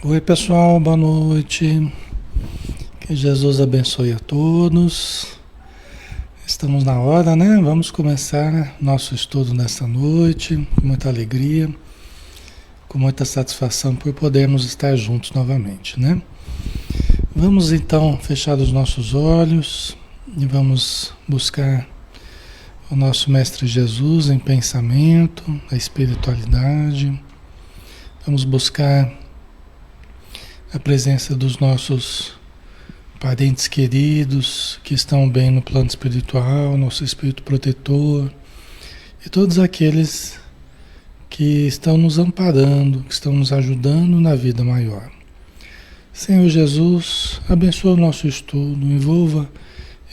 Oi, pessoal, boa noite. Que Jesus abençoe a todos. Estamos na hora, né? Vamos começar nosso estudo nesta noite, com muita alegria, com muita satisfação por podermos estar juntos novamente, né? Vamos então fechar os nossos olhos e vamos buscar o nosso Mestre Jesus em pensamento, a espiritualidade. Vamos buscar a presença dos nossos parentes queridos que estão bem no plano espiritual, nosso espírito protetor e todos aqueles que estão nos amparando, que estão nos ajudando na vida maior. Senhor Jesus, abençoa o nosso estudo, envolva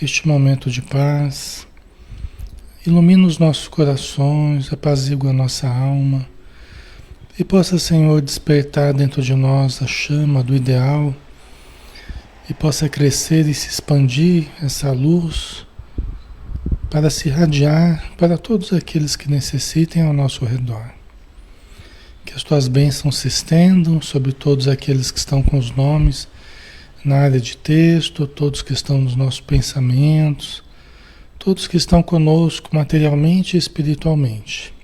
este momento de paz, ilumina os nossos corações, apazigua a nossa alma e possa, Senhor, despertar dentro de nós a chama do ideal e possa crescer e se expandir essa luz para se irradiar para todos aqueles que necessitem ao nosso redor. Que as tuas bênçãos se estendam sobre todos aqueles que estão com os nomes na área de texto, todos que estão nos nossos pensamentos, todos que estão conosco materialmente e espiritualmente.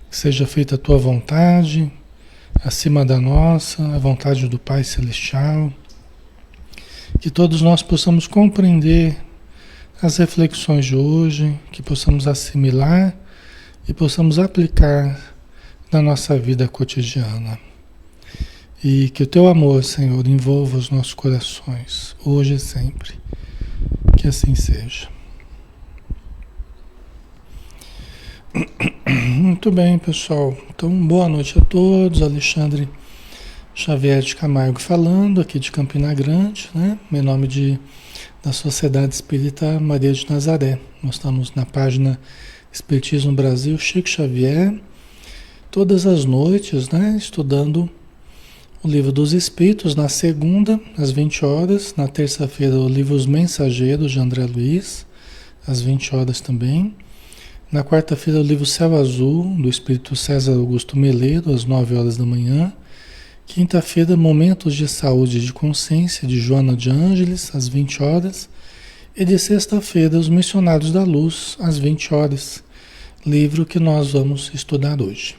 Que seja feita a tua vontade, acima da nossa, a vontade do Pai Celestial. Que todos nós possamos compreender as reflexões de hoje, que possamos assimilar e possamos aplicar na nossa vida cotidiana. E que o teu amor, Senhor, envolva os nossos corações, hoje e sempre. Que assim seja. Muito bem, pessoal. Então, boa noite a todos. Alexandre Xavier de Camargo falando, aqui de Campina Grande, né? Em nome da Sociedade Espírita Maria de Nazaré. Nós estamos na página Espiritismo Brasil Chico Xavier, todas as noites, né? Estudando o Livro dos Espíritos, na segunda, às 20 horas. Na terça-feira, o livro Os Mensageiros, de André Luiz, às 20 horas também. Na quarta-feira, o livro Céu Azul, do Espírito César Augusto Meleiro, às 9 horas da manhã. Quinta-feira, Momentos de Saúde e de Consciência, de Joana de Ângeles, às 20 horas. E de sexta-feira, Os Missionários da Luz, às 20 horas. Livro que nós vamos estudar hoje.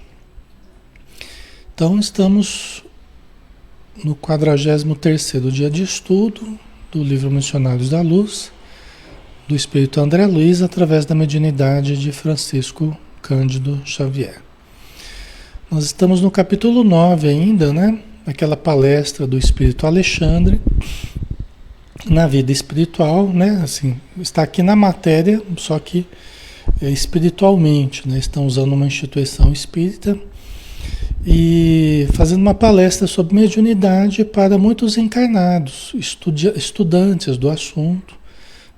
Então, estamos no 43º dia de estudo do livro Missionários da Luz, do Espírito André Luiz, através da mediunidade de Francisco Cândido Xavier. Nós estamos no capítulo 9 ainda, né? Aquela palestra do Espírito Alexandre na vida espiritual, né? Assim, está aqui na matéria, só que espiritualmente, né? Estão usando uma instituição espírita e fazendo uma palestra sobre mediunidade para muitos encarnados, estudantes do assunto,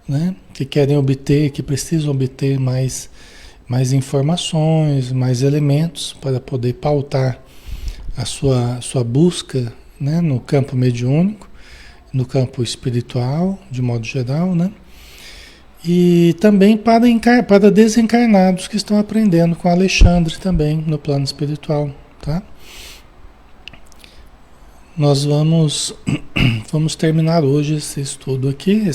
né? Que querem obter, que precisam obter mais informações, mais elementos para poder pautar a sua busca, né? No campo mediúnico, no campo espiritual, de modo geral, né? E também para desencarnados que estão aprendendo com Alexandre também no plano espiritual, tá? Nós vamos terminar hoje esse estudo aqui,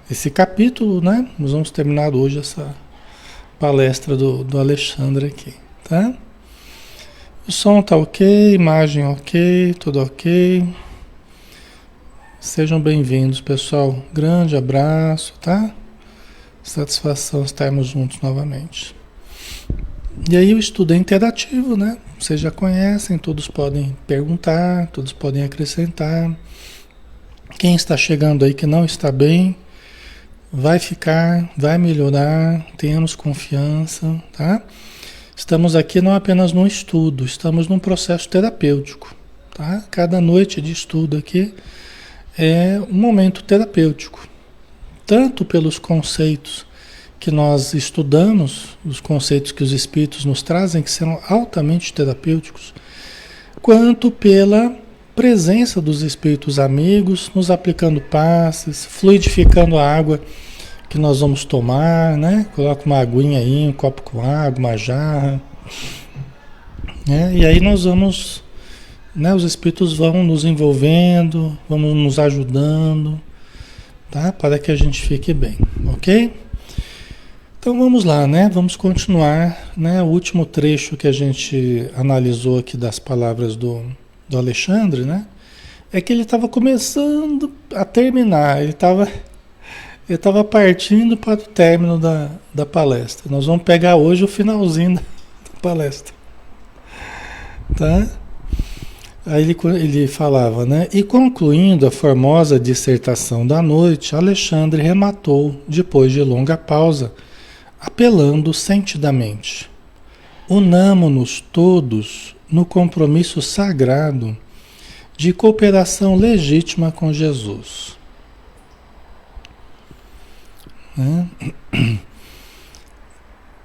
esse capítulo, né? Nós vamos terminar hoje essa palestra do Alexandre aqui, tá? O som tá ok, imagem ok, tudo ok. Sejam bem-vindos, pessoal. Grande abraço, tá? Satisfação estarmos juntos novamente. E aí o estudo é interativo, né? Vocês já conhecem, todos podem perguntar, todos podem acrescentar. Quem está chegando aí que não está bem, vai ficar, vai melhorar, tenhamos confiança, tá? Estamos aqui não apenas no estudo, estamos num processo terapêutico, tá? Cada noite de estudo aqui é um momento terapêutico, tanto pelos conceitos que nós estudamos, os conceitos que os espíritos nos trazem, que são altamente terapêuticos, quanto pela presença dos espíritos amigos, nos aplicando passes, fluidificando a água que nós vamos tomar, né? Coloca uma aguinha aí, um copo com água, uma jarra, né? E aí nós vamos né? Os espíritos vão nos envolvendo, vão nos ajudando, tá? Para que a gente fique bem, ok? Então vamos lá, né? Vamos continuar, né? O último trecho que a gente analisou aqui das palavras do Alexandre, né? É que ele estava começando a terminar, ele estava partindo para o término da palestra. Nós vamos pegar hoje o finalzinho da palestra, tá? Aí ele falava, né? E concluindo a formosa dissertação da noite, Alexandre rematou, depois de longa pausa, apelando sentidamente: unamo-nos todos no compromisso sagrado de cooperação legítima com Jesus. Né?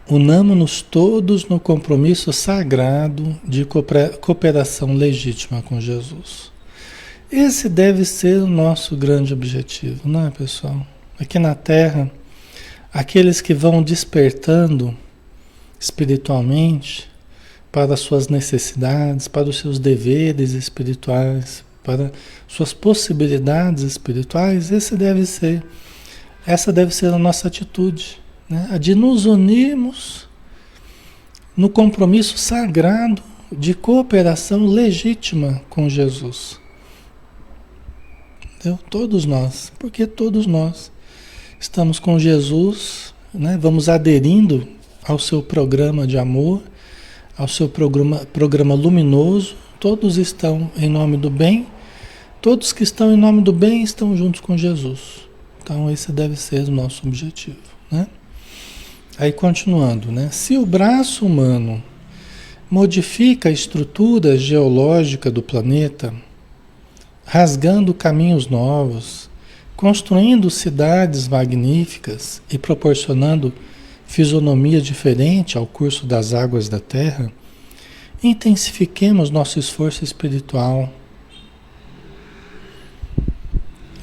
Unamo-nos todos no compromisso sagrado de cooperação legítima com Jesus. Esse deve ser o nosso grande objetivo, não é, pessoal? Aqui na Terra, aqueles que vão despertando espiritualmente para as suas necessidades, para os seus deveres espirituais, para suas possibilidades espirituais, essa deve ser a nossa atitude, né? A de nos unirmos no compromisso sagrado de cooperação legítima com Jesus. Entendeu? Todos nós, porque todos nós estamos com Jesus, né? Vamos aderindo ao seu programa de amor, ao seu programa luminoso. Todos estão em nome do bem, todos que estão em nome do bem estão juntos com Jesus. Então esse deve ser o nosso objetivo, né? Aí continuando, né? Se o braço humano modifica a estrutura geológica do planeta, rasgando caminhos novos, construindo cidades magníficas e proporcionando fisionomia diferente ao curso das águas da Terra, intensifiquemos nosso esforço espiritual.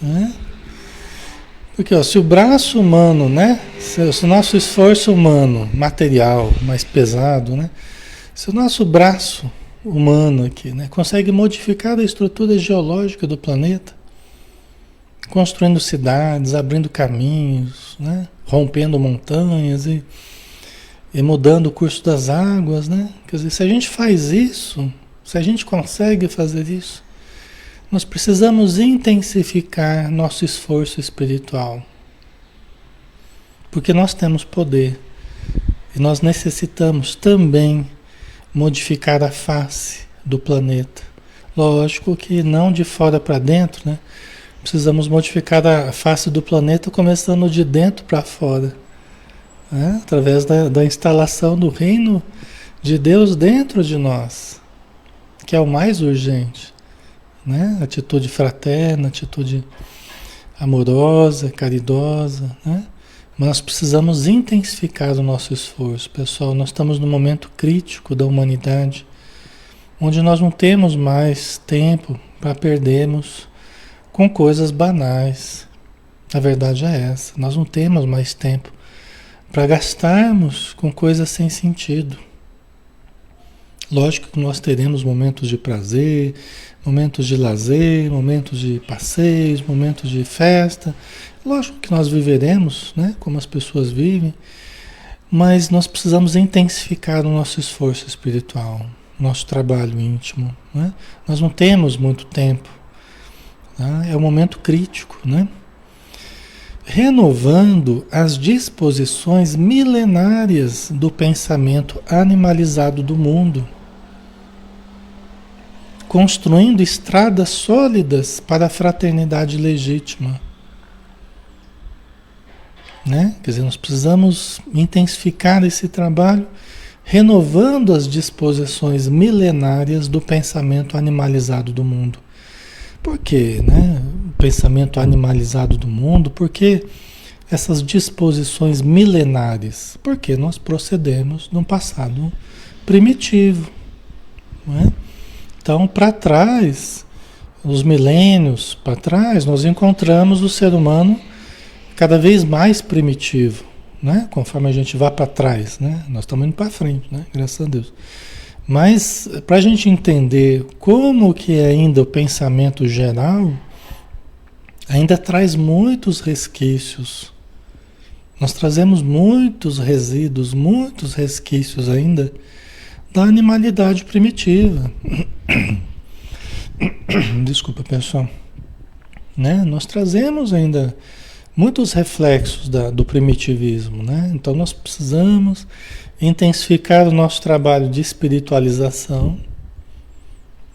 Né? Porque ó, se o braço humano, né? Se o nosso esforço humano, material, mais pesado, né? Se o nosso braço humano aqui, né, consegue modificar a estrutura geológica do planeta, construindo cidades, abrindo caminhos, né, rompendo montanhas e mudando o curso das águas, né? Quer dizer, se a gente faz isso, se a gente consegue fazer isso, nós precisamos intensificar nosso esforço espiritual. Porque nós temos poder. E nós necessitamos também modificar a face do planeta. Lógico que não de fora para dentro, né? Precisamos modificar a face do planeta começando de dentro para fora. Né? Através da instalação do reino de Deus dentro de nós. Que é o mais urgente. Né? Atitude fraterna, atitude amorosa, caridosa, né? Mas nós precisamos intensificar o nosso esforço, pessoal. Nós estamos num momento crítico da humanidade, onde nós não temos mais tempo para perdermos com coisas banais. A verdade é essa, nós não temos mais tempo para gastarmos com coisas sem sentido. Lógico que nós teremos momentos de prazer, momentos de lazer, momentos de passeios, momentos de festa. Lógico que nós viveremos, né, como as pessoas vivem, mas nós precisamos intensificar o nosso esforço espiritual, nosso trabalho íntimo. Né? Nós não temos muito tempo. Tá? É um momento crítico, né? Renovando as disposições milenárias do pensamento animalizado do mundo, construindo estradas sólidas para a fraternidade legítima. Né? Quer dizer, nós precisamos intensificar esse trabalho, renovando as disposições milenárias do pensamento animalizado do mundo. Por quê? Né? O pensamento animalizado do mundo, por que essas disposições milenares? Porque nós procedemos de um passado primitivo. Não é? Então, para trás, os milênios para trás, nós encontramos o ser humano cada vez mais primitivo, né? Conforme a gente vai para trás, né? Nós estamos indo para frente, né? Graças a Deus. Mas para a gente entender como que é ainda o pensamento geral, ainda traz muitos resquícios. Nós trazemos muitos resíduos, muitos resquícios ainda da animalidade primitiva. Desculpa, pessoal. Né? Nós trazemos ainda muitos reflexos do primitivismo, né? Então nós precisamos intensificar o nosso trabalho de espiritualização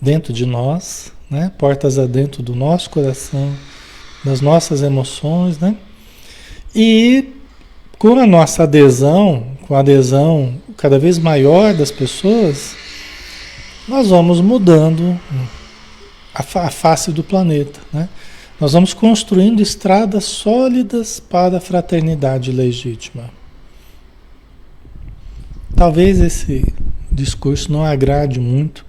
dentro de nós, né? Portas adentro do nosso coração, das nossas emoções, né? E com a nossa adesão, com a adesão cada vez maior das pessoas, nós vamos mudando a face do planeta, né? Nós vamos construindo estradas sólidas para a fraternidade legítima. Talvez esse discurso não agrade muito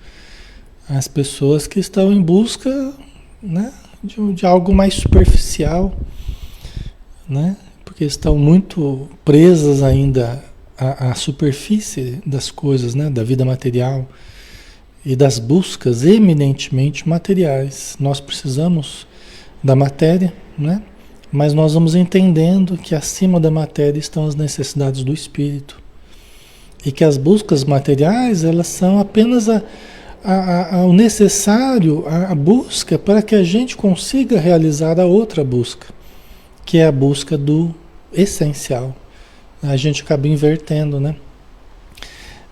às pessoas que estão em busca, né, de algo mais superficial, né, porque estão muito presas ainda à superfície das coisas, né, da vida material e das buscas eminentemente materiais. Nós precisamos da matéria, né? Mas nós vamos entendendo que acima da matéria estão as necessidades do espírito e que as buscas materiais, elas são apenas o necessário, a busca para que a gente consiga realizar a outra busca, que é a busca do essencial. A gente acaba invertendo, né?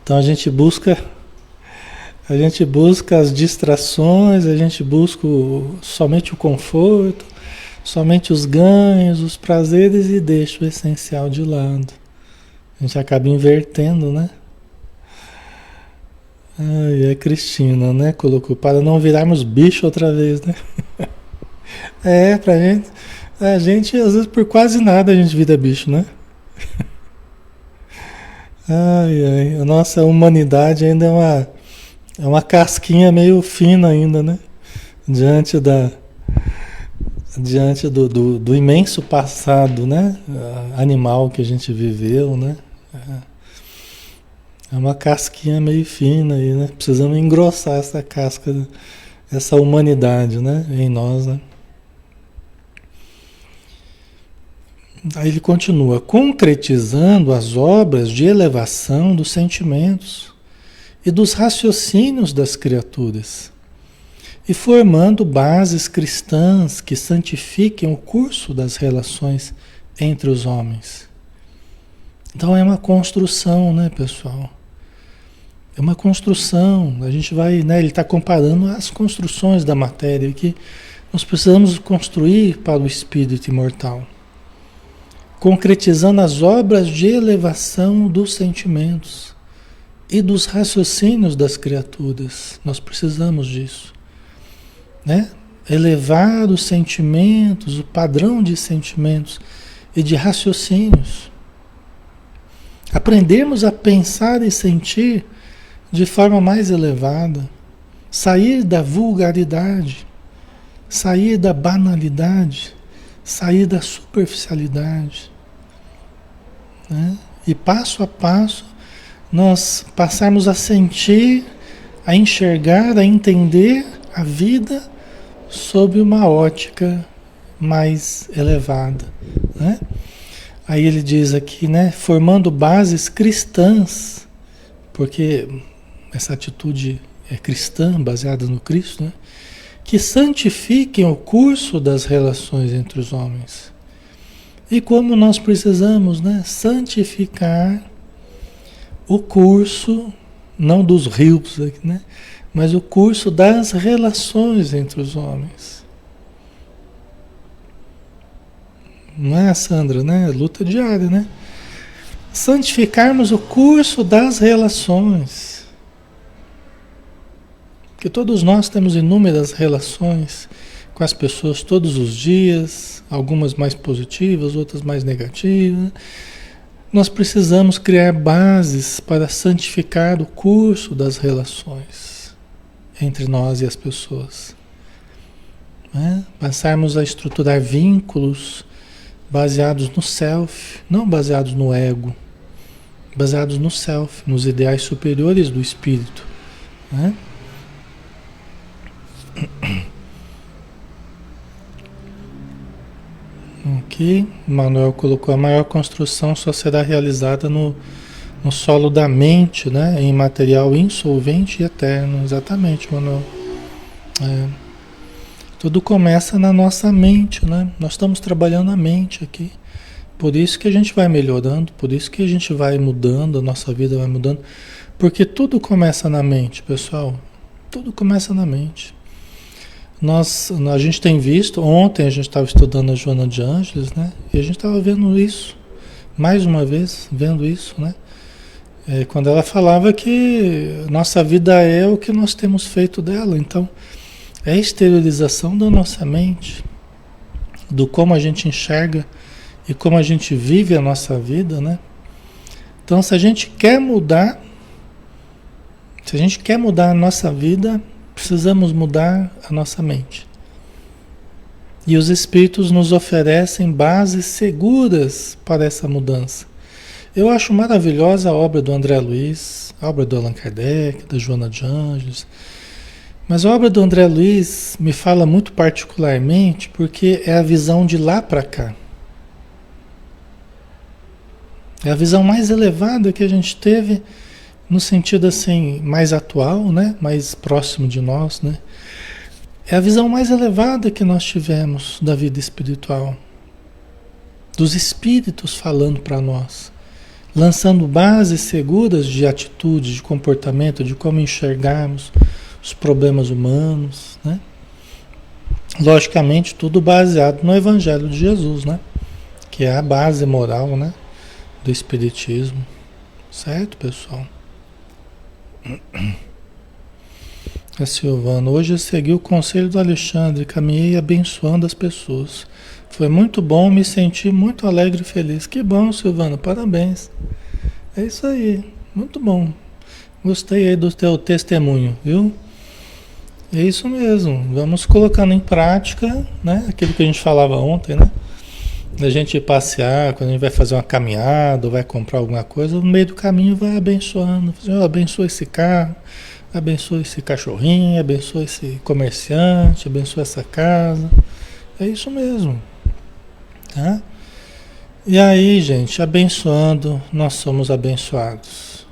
Então a gente busca as distrações, a gente busca somente o conforto, somente os ganhos, os prazeres e deixa o essencial de lado. A gente acaba invertendo, né? Ai, a Cristina, né? Colocou para não virarmos bicho outra vez, né? Pra gente. A gente, às vezes, por quase nada a gente vira bicho, né? Ai, a nossa humanidade ainda é uma casquinha meio fina ainda, né? Diante do imenso passado, né? Animal que a gente viveu, né? É uma casquinha meio fina aí, né? Precisamos engrossar essa casca, essa humanidade, né? Em nós, né? Aí ele continua, concretizando as obras de elevação dos sentimentos e dos raciocínios das criaturas, e formando bases cristãs que santifiquem o curso das relações entre os homens. Então é uma construção, né, pessoal? É uma construção. A gente vai, né, ele está comparando as construções da matéria que nós precisamos construir para o espírito imortal, concretizando as obras de elevação dos sentimentos e dos raciocínios das criaturas. Nós precisamos disso, né? Elevar os sentimentos, o padrão de sentimentos e de raciocínios. Aprendermos a pensar e sentir de forma mais elevada, sair da vulgaridade, sair da banalidade, sair da superficialidade, né? E passo a passo nós passarmos a sentir, a enxergar, a entender a vida sob uma ótica mais elevada, né? Aí ele diz aqui, né, formando bases cristãs, porque essa atitude é cristã, baseada no Cristo, né, que santifiquem o curso das relações entre os homens. E como nós precisamos, né, santificar o curso, não dos rios, né, mas o curso das relações entre os homens. Não é, Sandra, né? Luta diária, né? Santificarmos o curso das relações. Porque todos nós temos inúmeras relações com as pessoas todos os dias, algumas mais positivas, outras mais negativas. Nós precisamos criar bases para santificar o curso das relações entre nós e as pessoas, né? Passarmos a estruturar vínculos baseados no self, não baseados no ego, baseados no self, nos ideais superiores do espírito, né? Ok, Manuel colocou: a maior construção só será realizada no solo da mente, né? Em material insolvente e eterno. Exatamente, Manuel. É, tudo começa na nossa mente, né? Nós estamos trabalhando a mente aqui. Por isso que a gente vai melhorando, por isso que a gente vai mudando, a nossa vida vai mudando. Porque tudo começa na mente, pessoal. Tudo começa na mente. A gente tem visto, ontem a gente estava estudando a Joana de Ângeles, né? E a gente estava vendo isso, mais uma vez, vendo isso, né? Quando ela falava que nossa vida é o que nós temos feito dela. Então, é a exteriorização da nossa mente, do como a gente enxerga e como a gente vive a nossa vida, né? Então, se a gente quer mudar a nossa vida, precisamos mudar a nossa mente. E os espíritos nos oferecem bases seguras para essa mudança. Eu acho maravilhosa a obra do André Luiz, a obra do Allan Kardec, da Joana de Ângeles. Mas a obra do André Luiz me fala muito particularmente porque é a visão de lá para cá. É a visão mais elevada que a gente teve, no sentido assim, mais atual, né? Mais próximo de nós, né? É a visão mais elevada que nós tivemos da vida espiritual. Dos espíritos falando para nós. Lançando bases seguras de atitude, de comportamento, de como enxergarmos os problemas humanos, né? Logicamente, tudo baseado no Evangelho de Jesus, né? Que é a base moral, né? Do Espiritismo. Certo, pessoal? A Silvana: hoje eu segui o conselho do Alexandre, caminhei abençoando as pessoas. Foi muito bom, me senti muito alegre e feliz. Que bom, Silvana, parabéns. É isso aí, muito bom. Gostei aí do teu testemunho, viu? É isso mesmo, vamos colocando em prática, né? Aquilo que a gente falava ontem, né? Da gente ir passear, quando a gente vai fazer uma caminhada, ou vai comprar alguma coisa, no meio do caminho vai abençoando. Abençoa esse carro, abençoa esse cachorrinho, abençoa esse comerciante, abençoa essa casa. É isso mesmo, tá? E aí, gente, abençoando, nós somos abençoados.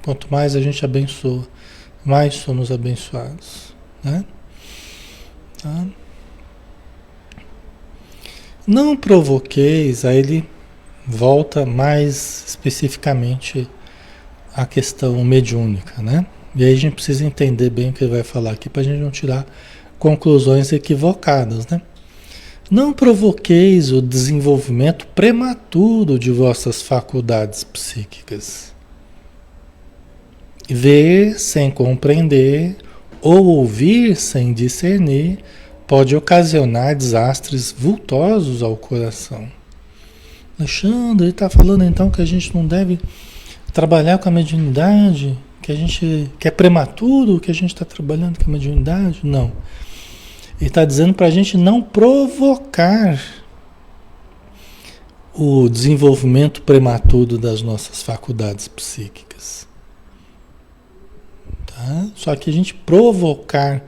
Quanto mais a gente abençoa, mais somos abençoados, né? Tá? Não provoqueis, aí ele volta mais especificamente à questão mediúnica, né? E aí a gente precisa entender bem o que ele vai falar aqui para a gente não tirar conclusões equivocadas, né? Não provoqueis o desenvolvimento prematuro de vossas faculdades psíquicas. Ver sem compreender ou ouvir sem discernir pode ocasionar desastres vultosos ao coração. Alexandre, ele está falando então que a gente não deve trabalhar com a mediunidade, que é prematuro que a gente está trabalhando com a mediunidade? Não. Ele está dizendo para a gente não provocar o desenvolvimento prematuro das nossas faculdades psíquicas. Tá? Só que a gente provocar.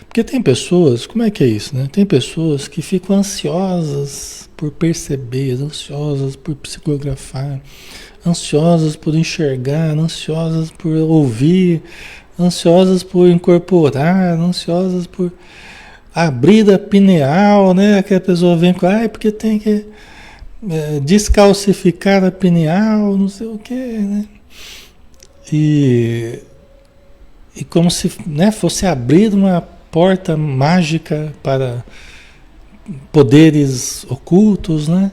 Porque tem pessoas, como é que é isso, né? Tem pessoas que ficam ansiosas por perceber, ansiosas por psicografar, ansiosas por enxergar, ansiosas por ouvir, ansiosas por incorporar, ansiosas por abrir a pineal, né? Que a pessoa vem com, porque tem que descalcificar a pineal, não sei o quê, né? E como se, né, fosse abrir uma porta mágica para poderes ocultos, né?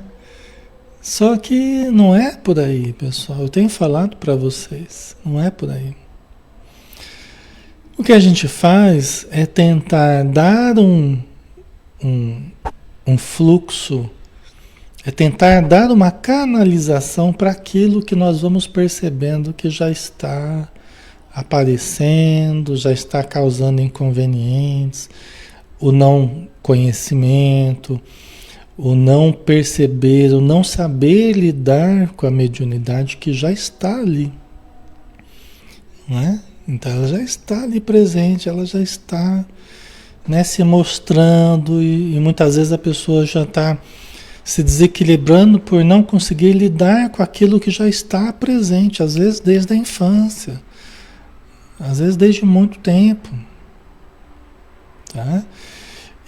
Só que não é por aí, pessoal. Eu tenho falado para vocês, não é por aí. O que a gente faz é tentar dar um fluxo, é tentar dar uma canalização para aquilo que nós vamos percebendo que já está aparecendo, já está causando inconvenientes, o não conhecimento, o não perceber, o não saber lidar com a mediunidade que já está ali, não é? Então ela já está ali presente, ela já está, né, se mostrando e muitas vezes a pessoa já está se desequilibrando por não conseguir lidar com aquilo que já está presente, às vezes desde a infância, às vezes desde muito tempo, tá?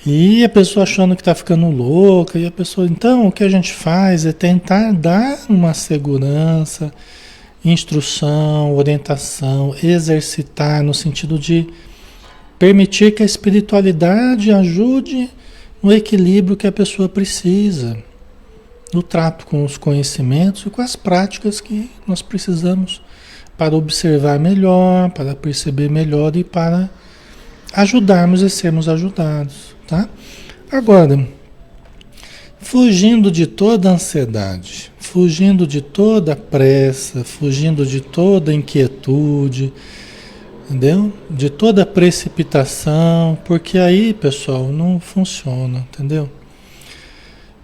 E a pessoa achando que está ficando louca, e a pessoa, então, o que a gente faz é tentar dar uma segurança, instrução, orientação, exercitar no sentido de permitir que a espiritualidade ajude no equilíbrio que a pessoa precisa, no trato com os conhecimentos e com as práticas que nós precisamos para observar melhor, para perceber melhor e para ajudarmos e sermos ajudados, tá? Agora, fugindo de toda ansiedade, fugindo de toda pressa, fugindo de toda inquietude, entendeu? De toda precipitação, porque aí, pessoal, não funciona, entendeu?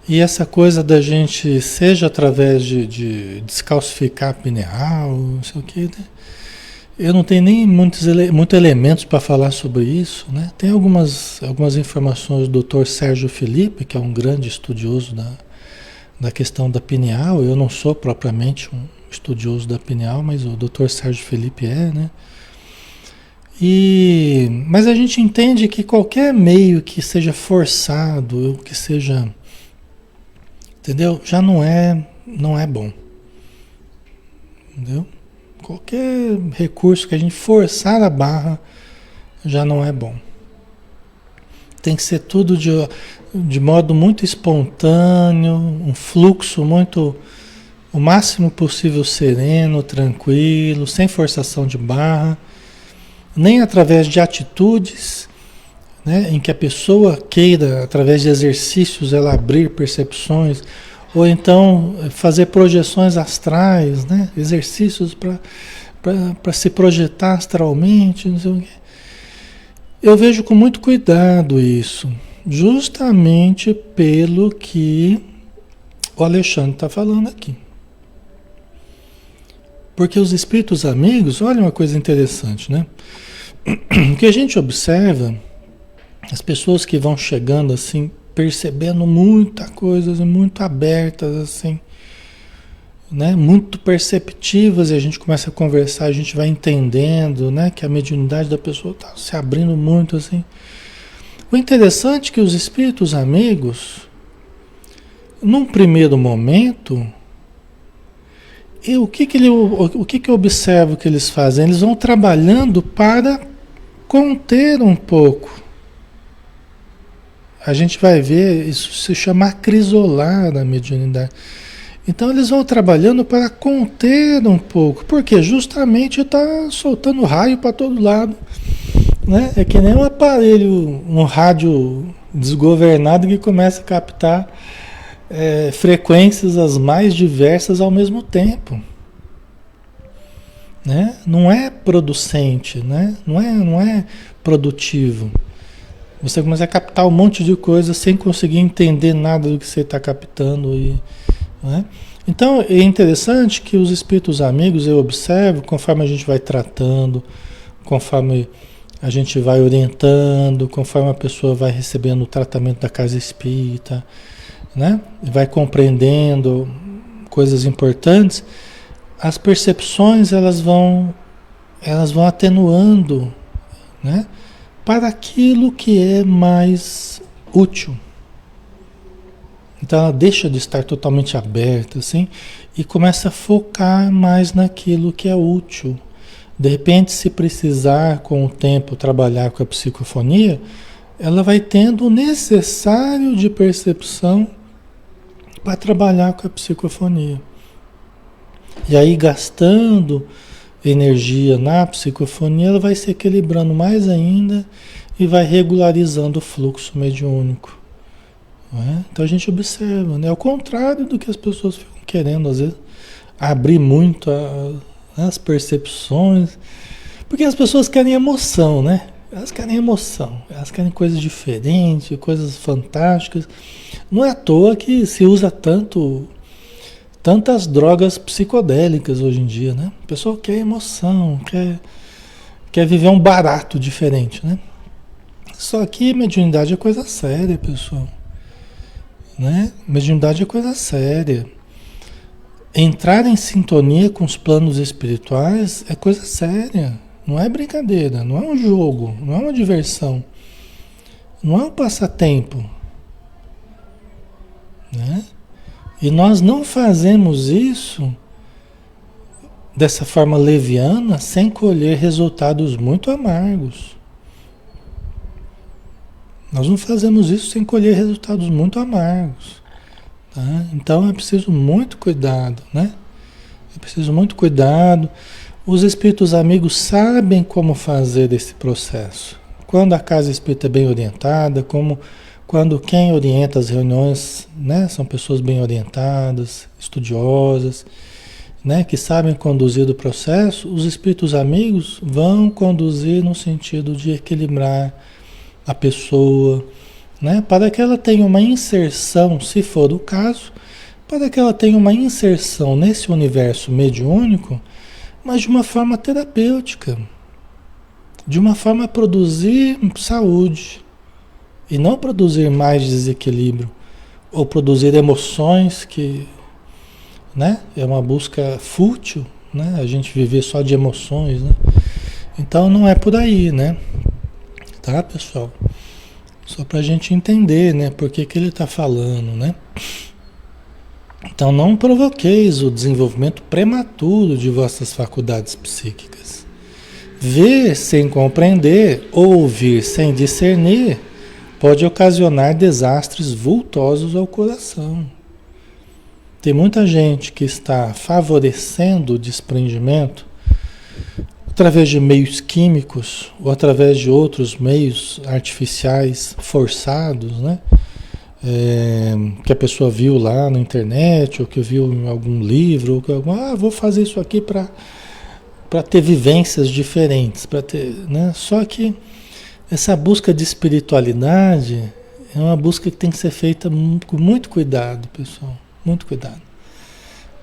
E essa coisa da gente, seja através de descalcificar pineal, não sei o que, né? Eu não tenho nem muitos elementos para falar sobre isso, né? Tem algumas informações do Dr. Sérgio Felipe, que é um grande estudioso da questão da pineal. Eu não sou propriamente um estudioso da pineal, mas o Dr. Sérgio Felipe é, né? Mas a gente entende que qualquer meio que seja forçado, ou que seja, entendeu? Já não é bom, entendeu? Qualquer recurso que a gente forçar a barra já não é bom. Tem que ser tudo de modo muito espontâneo, um fluxo muito, o máximo possível sereno, tranquilo, sem forçação de barra, nem através de atitudes, né, em que a pessoa queira, através de exercícios, ela abrir percepções, ou então fazer projeções astrais, né? Exercícios para se projetar astralmente, não sei o quê. Eu vejo com muito cuidado isso, justamente pelo que o Alexandre está falando aqui. Porque os espíritos amigos, olha uma coisa interessante, né? O que a gente observa, as pessoas que vão chegando assim, percebendo muita coisa, muito abertas assim, né? Muito perceptivas, e a gente começa a conversar, a gente vai entendendo, né, que a mediunidade da pessoa está se abrindo muito assim. O interessante é que os espíritos amigos, num primeiro momento, o que eu observo que eles fazem? Eles vão trabalhando para conter um pouco. A gente vai ver, isso se chama acrisolar na mediunidade. Então eles vão trabalhando para conter um pouco, porque justamente está soltando raio para todo lado, né? É que nem um aparelho, um rádio desgovernado que começa a captar frequências as mais diversas ao mesmo tempo, né? Não é producente, né? Não é produtivo. Você começa a captar um monte de coisa sem conseguir entender nada do que você está captando. Né? Então é interessante que os espíritos amigos, eu observo, conforme a gente vai tratando, conforme a gente vai orientando, conforme a pessoa vai recebendo o tratamento da casa espírita, né? Vai compreendendo coisas importantes, as percepções elas vão atenuando, né? Para aquilo que é mais útil. Então ela deixa de estar totalmente aberta assim e começa a focar mais naquilo que é útil. De repente, se precisar com o tempo trabalhar com a psicofonia, ela vai tendo o necessário de percepção para trabalhar com a psicofonia. E aí, gastando energia na psicofonia, ela vai se equilibrando mais ainda e vai regularizando o fluxo mediúnico. Não é? Então a gente observa, né? Ao contrário do que as pessoas ficam querendo, às vezes, abrir muito as percepções, porque as pessoas querem emoção, né? Elas querem emoção, elas querem coisas diferentes, coisas fantásticas. Não é à toa que se usa tantas drogas psicodélicas hoje em dia, né? O pessoal quer emoção, quer viver um barato diferente, né? Só que mediunidade é coisa séria, pessoal. Né? Mediunidade é coisa séria. Entrar em sintonia com os planos espirituais é coisa séria. Não é brincadeira, não é um jogo, não é uma diversão. Não é um passatempo. Né? E nós não fazemos isso dessa forma leviana sem colher resultados muito amargos. Nós não fazemos isso sem colher resultados muito amargos. Tá? Então é preciso muito cuidado, né? É preciso muito cuidado. Os espíritos amigos sabem como fazer esse processo. Quando a casa espírita é bem orientada, quando quem orienta as reuniões, né, são pessoas bem orientadas, estudiosas, né, que sabem conduzir o processo, os espíritos amigos vão conduzir no sentido de equilibrar a pessoa, né, para que ela tenha uma inserção, se for o caso, para que ela tenha uma inserção nesse universo mediúnico, mas de uma forma terapêutica, de uma forma a produzir saúde e não produzir mais desequilíbrio ou produzir emoções que, né, é uma busca fútil, né, a gente viver só de emoções, né? Então não é por aí, né? Tá, pessoal? Só para a gente entender, né? Por que ele está falando, né? Então não provoqueis o desenvolvimento prematuro de vossas faculdades psíquicas. Ver sem compreender, ouvir sem discernir, pode ocasionar desastres vultosos ao coração. Tem muita gente que está favorecendo o desprendimento através de meios químicos ou através de outros meios artificiais forçados, né? Que a pessoa viu lá na internet ou que viu em algum livro, ou que vou fazer isso aqui para ter vivências diferentes, para ter, né? Só que essa busca de espiritualidade é uma busca que tem que ser feita com muito cuidado, pessoal, muito cuidado,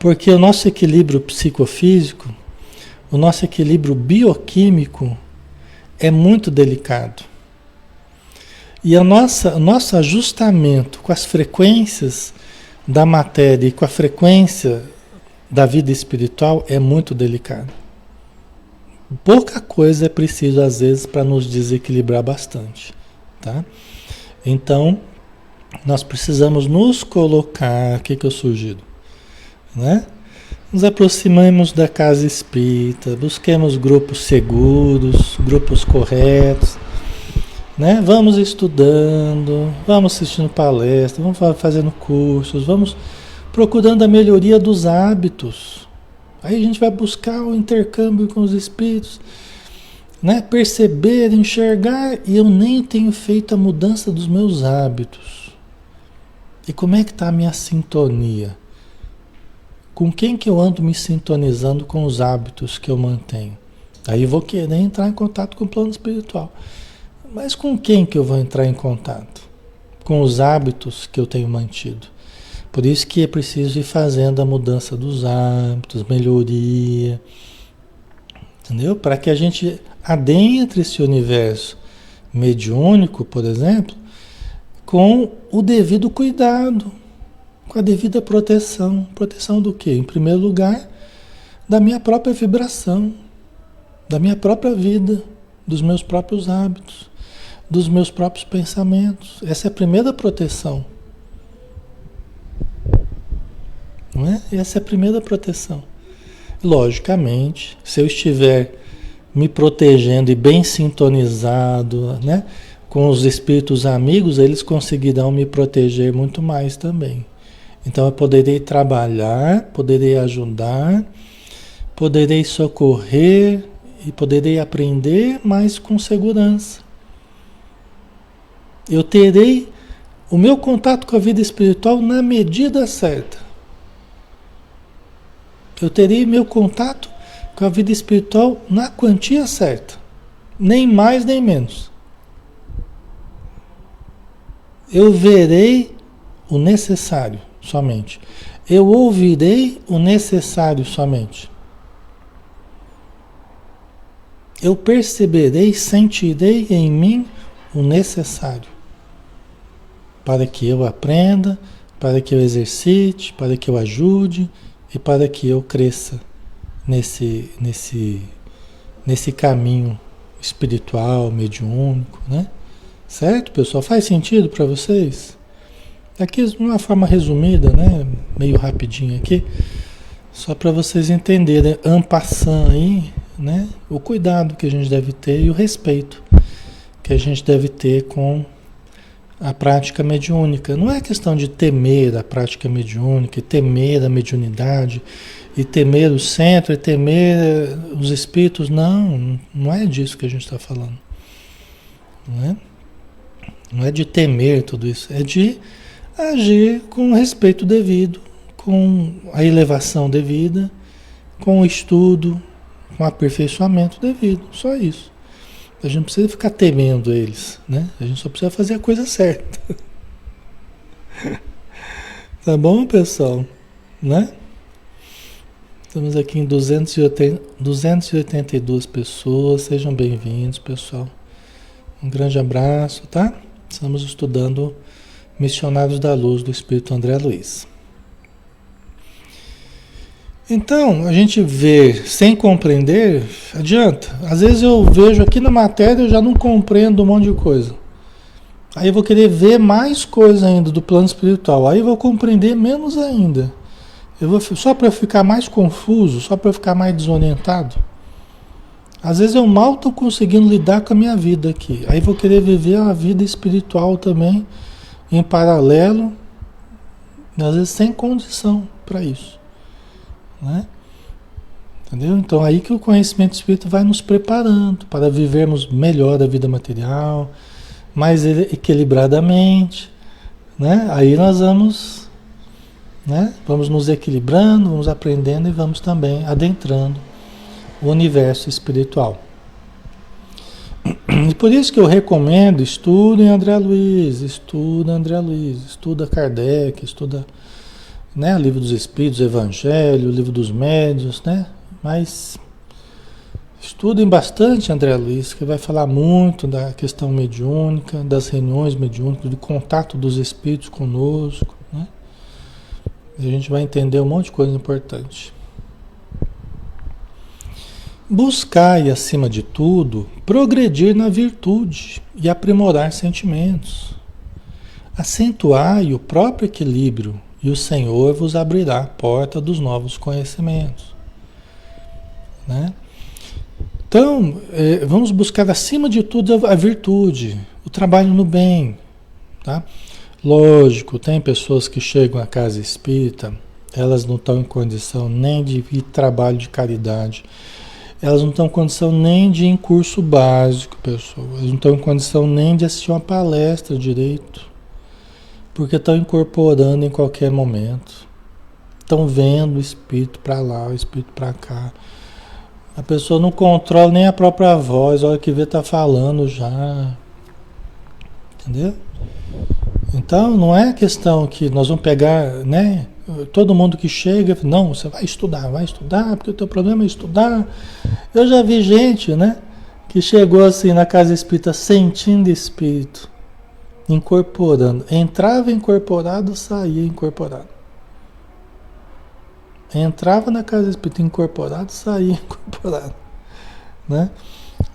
porque o nosso equilíbrio psicofísico, o nosso equilíbrio bioquímico é muito delicado. E o nosso ajustamento com as frequências da matéria e com a frequência da vida espiritual é muito delicado. Pouca coisa é preciso, às vezes, para nos desequilibrar bastante. Tá? Então, nós precisamos nos colocar, o que eu sugiro? Né? Nos aproximemos da casa espírita, busquemos grupos seguros, grupos corretos, né? Vamos estudando, vamos assistindo palestras, vamos fazendo cursos, vamos procurando a melhoria dos hábitos. Aí a gente vai buscar o intercâmbio com os espíritos, né? Perceber, enxergar, e eu nem tenho feito a mudança dos meus hábitos. E como é que está a minha sintonia? Com quem que eu ando me sintonizando com os hábitos que eu mantenho? Aí eu vou querer entrar em contato com o plano espiritual. Mas com quem que eu vou entrar em contato? Com os hábitos que eu tenho mantido. Por isso que é preciso ir fazendo a mudança dos hábitos, melhoria. Entendeu? Para que a gente adentre esse universo mediúnico, por exemplo, com o devido cuidado, com a devida proteção. Proteção do quê? Em primeiro lugar, da minha própria vibração, da minha própria vida, dos meus próprios hábitos, dos meus próprios pensamentos. Essa é a primeira proteção. Não é? Essa é a primeira proteção. Logicamente, se eu estiver me protegendo e bem sintonizado, né, com os espíritos amigos, eles conseguirão me proteger muito mais também. Então eu poderei trabalhar, poderei ajudar, poderei socorrer e poderei aprender, mas com segurança. Eu terei o meu contato com a vida espiritual na medida certa. Eu terei meu contato com a vida espiritual na quantia certa. Nem mais nem menos. Eu verei o necessário somente. Eu ouvirei o necessário somente. eu perceberei, sentirei em mim o necessário para que eu aprenda, para que eu exercite, para que eu ajude e para que eu cresça nesse caminho espiritual, mediúnico, né? Certo, pessoal? Faz sentido para vocês? Aqui de uma forma resumida, né? Meio rapidinho aqui, só para vocês entenderem, en passant aí, né? O cuidado que a gente deve ter e o respeito que a gente deve ter com a prática mediúnica. Não é questão de temer a prática mediúnica, e temer a mediunidade, e temer o centro, e temer os espíritos. Não, não é disso que a gente está falando. Não é? Não é de temer tudo isso, é de agir com o respeito devido, com a elevação devida, com o estudo, com o aperfeiçoamento devido. Só isso. A gente não precisa ficar temendo eles, né? A gente só precisa fazer a coisa certa. Tá bom, pessoal? Né? Estamos aqui em 282 pessoas. Sejam bem-vindos, pessoal. Um grande abraço, tá? Estamos estudando Missionários da Luz do Espírito André Luiz. Então, a gente vê sem compreender, adianta. Às vezes eu vejo aqui na matéria, eu já não compreendo um monte de coisa. Aí eu vou querer ver mais coisa ainda do plano espiritual. Aí eu vou compreender menos ainda. Só para ficar mais confuso, só para ficar mais desorientado. Às vezes eu mal estou conseguindo lidar com a minha vida aqui. Aí eu vou querer viver a vida espiritual também, em paralelo, às vezes sem condição para isso. Né? Entendeu? Então aí que o conhecimento espírita vai nos preparando para vivermos melhor a vida material, mais equilibradamente, né? Aí nós vamos, né? Vamos nos equilibrando, vamos aprendendo e vamos também adentrando o universo espiritual. E por isso que eu recomendo, estudem André Luiz, estuda Kardec, estuda, né, o Livro dos Espíritos, o Evangelho, o Livro dos Médiuns, né? Mas estudem bastante André Luiz, que vai falar muito da questão mediúnica, das reuniões mediúnicas, do contato dos espíritos conosco, né? E a gente vai entender um monte de coisa importante. Buscai, acima de tudo, progredir na virtude e aprimorar sentimentos. Acentuai o próprio equilíbrio e o Senhor vos abrirá a porta dos novos conhecimentos. Né? Então, vamos buscar acima de tudo a virtude, o trabalho no bem. Tá? Lógico, tem pessoas que chegam à casa espírita, elas não estão em condição nem de ir trabalho de caridade, elas não estão em condição nem de ir em curso básico, pessoal, elas não estão em condição nem de assistir uma palestra direito. Porque estão incorporando em qualquer momento. Estão vendo o espírito para lá, o espírito para cá. A pessoa não controla nem a própria voz, a hora que vê está falando já. Entendeu? Então não é questão que nós vamos pegar, né? Todo mundo que chega, não, você vai estudar, porque o teu problema é estudar. Eu já vi gente, né? Que chegou assim na casa espírita sentindo espírito. Incorporando. Entrava incorporado, saía incorporado. Entrava na casa espírita incorporado, saía incorporado. Né?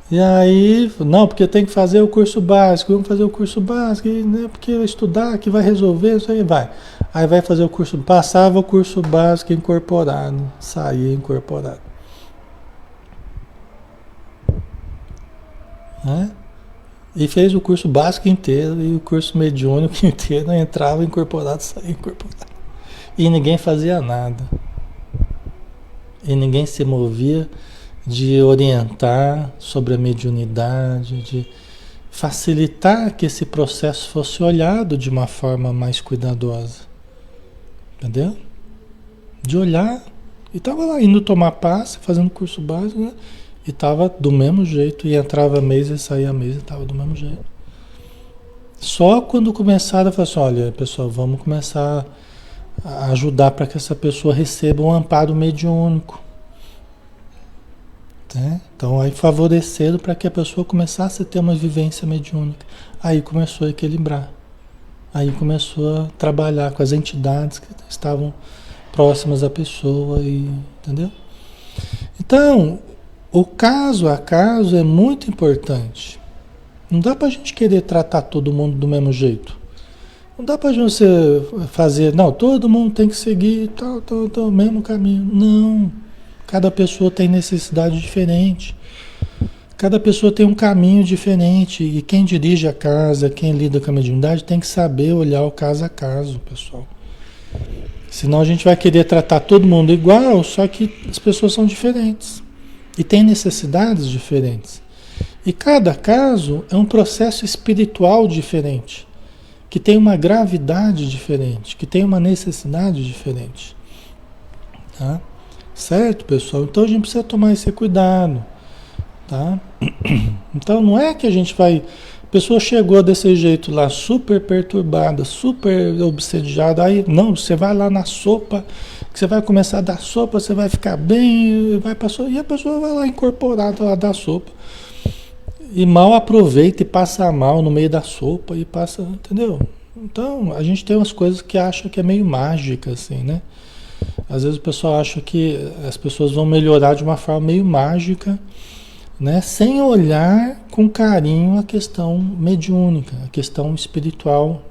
E aí, não, porque tem que fazer o curso básico, vamos fazer o curso básico, né? Porque estudar que vai resolver, isso aí vai. Aí vai fazer o curso, passava o curso básico incorporado, saía incorporado. Né? E fez o curso básico inteiro e o curso mediúnico inteiro, entrava incorporado, saía incorporado. E ninguém fazia nada. E ninguém se movia de orientar sobre a mediunidade, de facilitar que esse processo fosse olhado de uma forma mais cuidadosa. Entendeu? De olhar. E estava lá indo tomar passe, fazendo curso básico, né? E estava do mesmo jeito, e entrava mês e saía mês e estava do mesmo jeito. Só quando começaram a falar assim, olha, pessoal, vamos começar a ajudar para que essa pessoa receba um amparo mediúnico. né? Então aí favoreceram para que a pessoa começasse a ter uma vivência mediúnica. Aí começou a equilibrar. Aí começou a trabalhar com as entidades que estavam próximas à pessoa, e, entendeu? Então, o caso a caso é muito importante. Não dá para a gente querer tratar todo mundo do mesmo jeito. Não dá para você fazer, não, todo mundo tem que seguir o mesmo caminho. Não. Cada pessoa tem necessidade diferente. Cada pessoa tem um caminho diferente. E quem dirige a casa, quem lida com a mediunidade, tem que saber olhar o caso a caso, pessoal. Senão a gente vai querer tratar todo mundo igual, só que as pessoas são diferentes. E têm necessidades diferentes. E cada caso é um processo espiritual diferente, que tem uma gravidade diferente, que tem uma necessidade diferente. Tá? Certo, pessoal? Então a gente precisa tomar esse cuidado. Tá? Então não é que a gente vai... A pessoa chegou desse jeito lá, super perturbada, super obsediada, aí não, você vai lá na sopa, que você vai começar a dar sopa, você vai ficar bem, vai pra sopa, e a pessoa vai lá incorporada lá da sopa. E mal aproveita e passa mal no meio da sopa e passa, entendeu? Então, a gente tem umas coisas que acha que é meio mágica, assim, né? Às vezes o pessoal acha que as pessoas vão melhorar de uma forma meio mágica, né? Sem olhar com carinho a questão mediúnica, a questão espiritual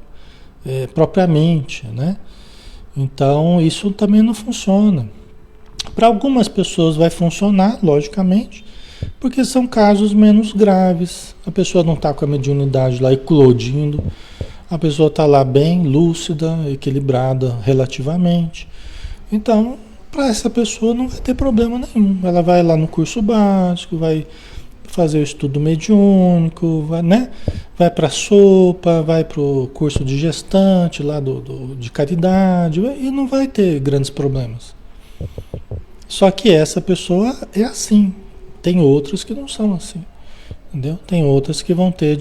propriamente, né? Então, isso também não funciona. Para algumas pessoas vai funcionar, logicamente, porque são casos menos graves. A pessoa não está com a mediunidade lá eclodindo, a pessoa está lá bem lúcida, equilibrada relativamente. Então, para essa pessoa não vai ter problema nenhum. Ela vai lá no curso básico, vai fazer o estudo mediúnico, vai, né? Vai para a sopa, vai para o curso de gestante lá de caridade e não vai ter grandes problemas. Só que essa pessoa é assim. Tem outros que não são assim, entendeu? Tem outras que vão ter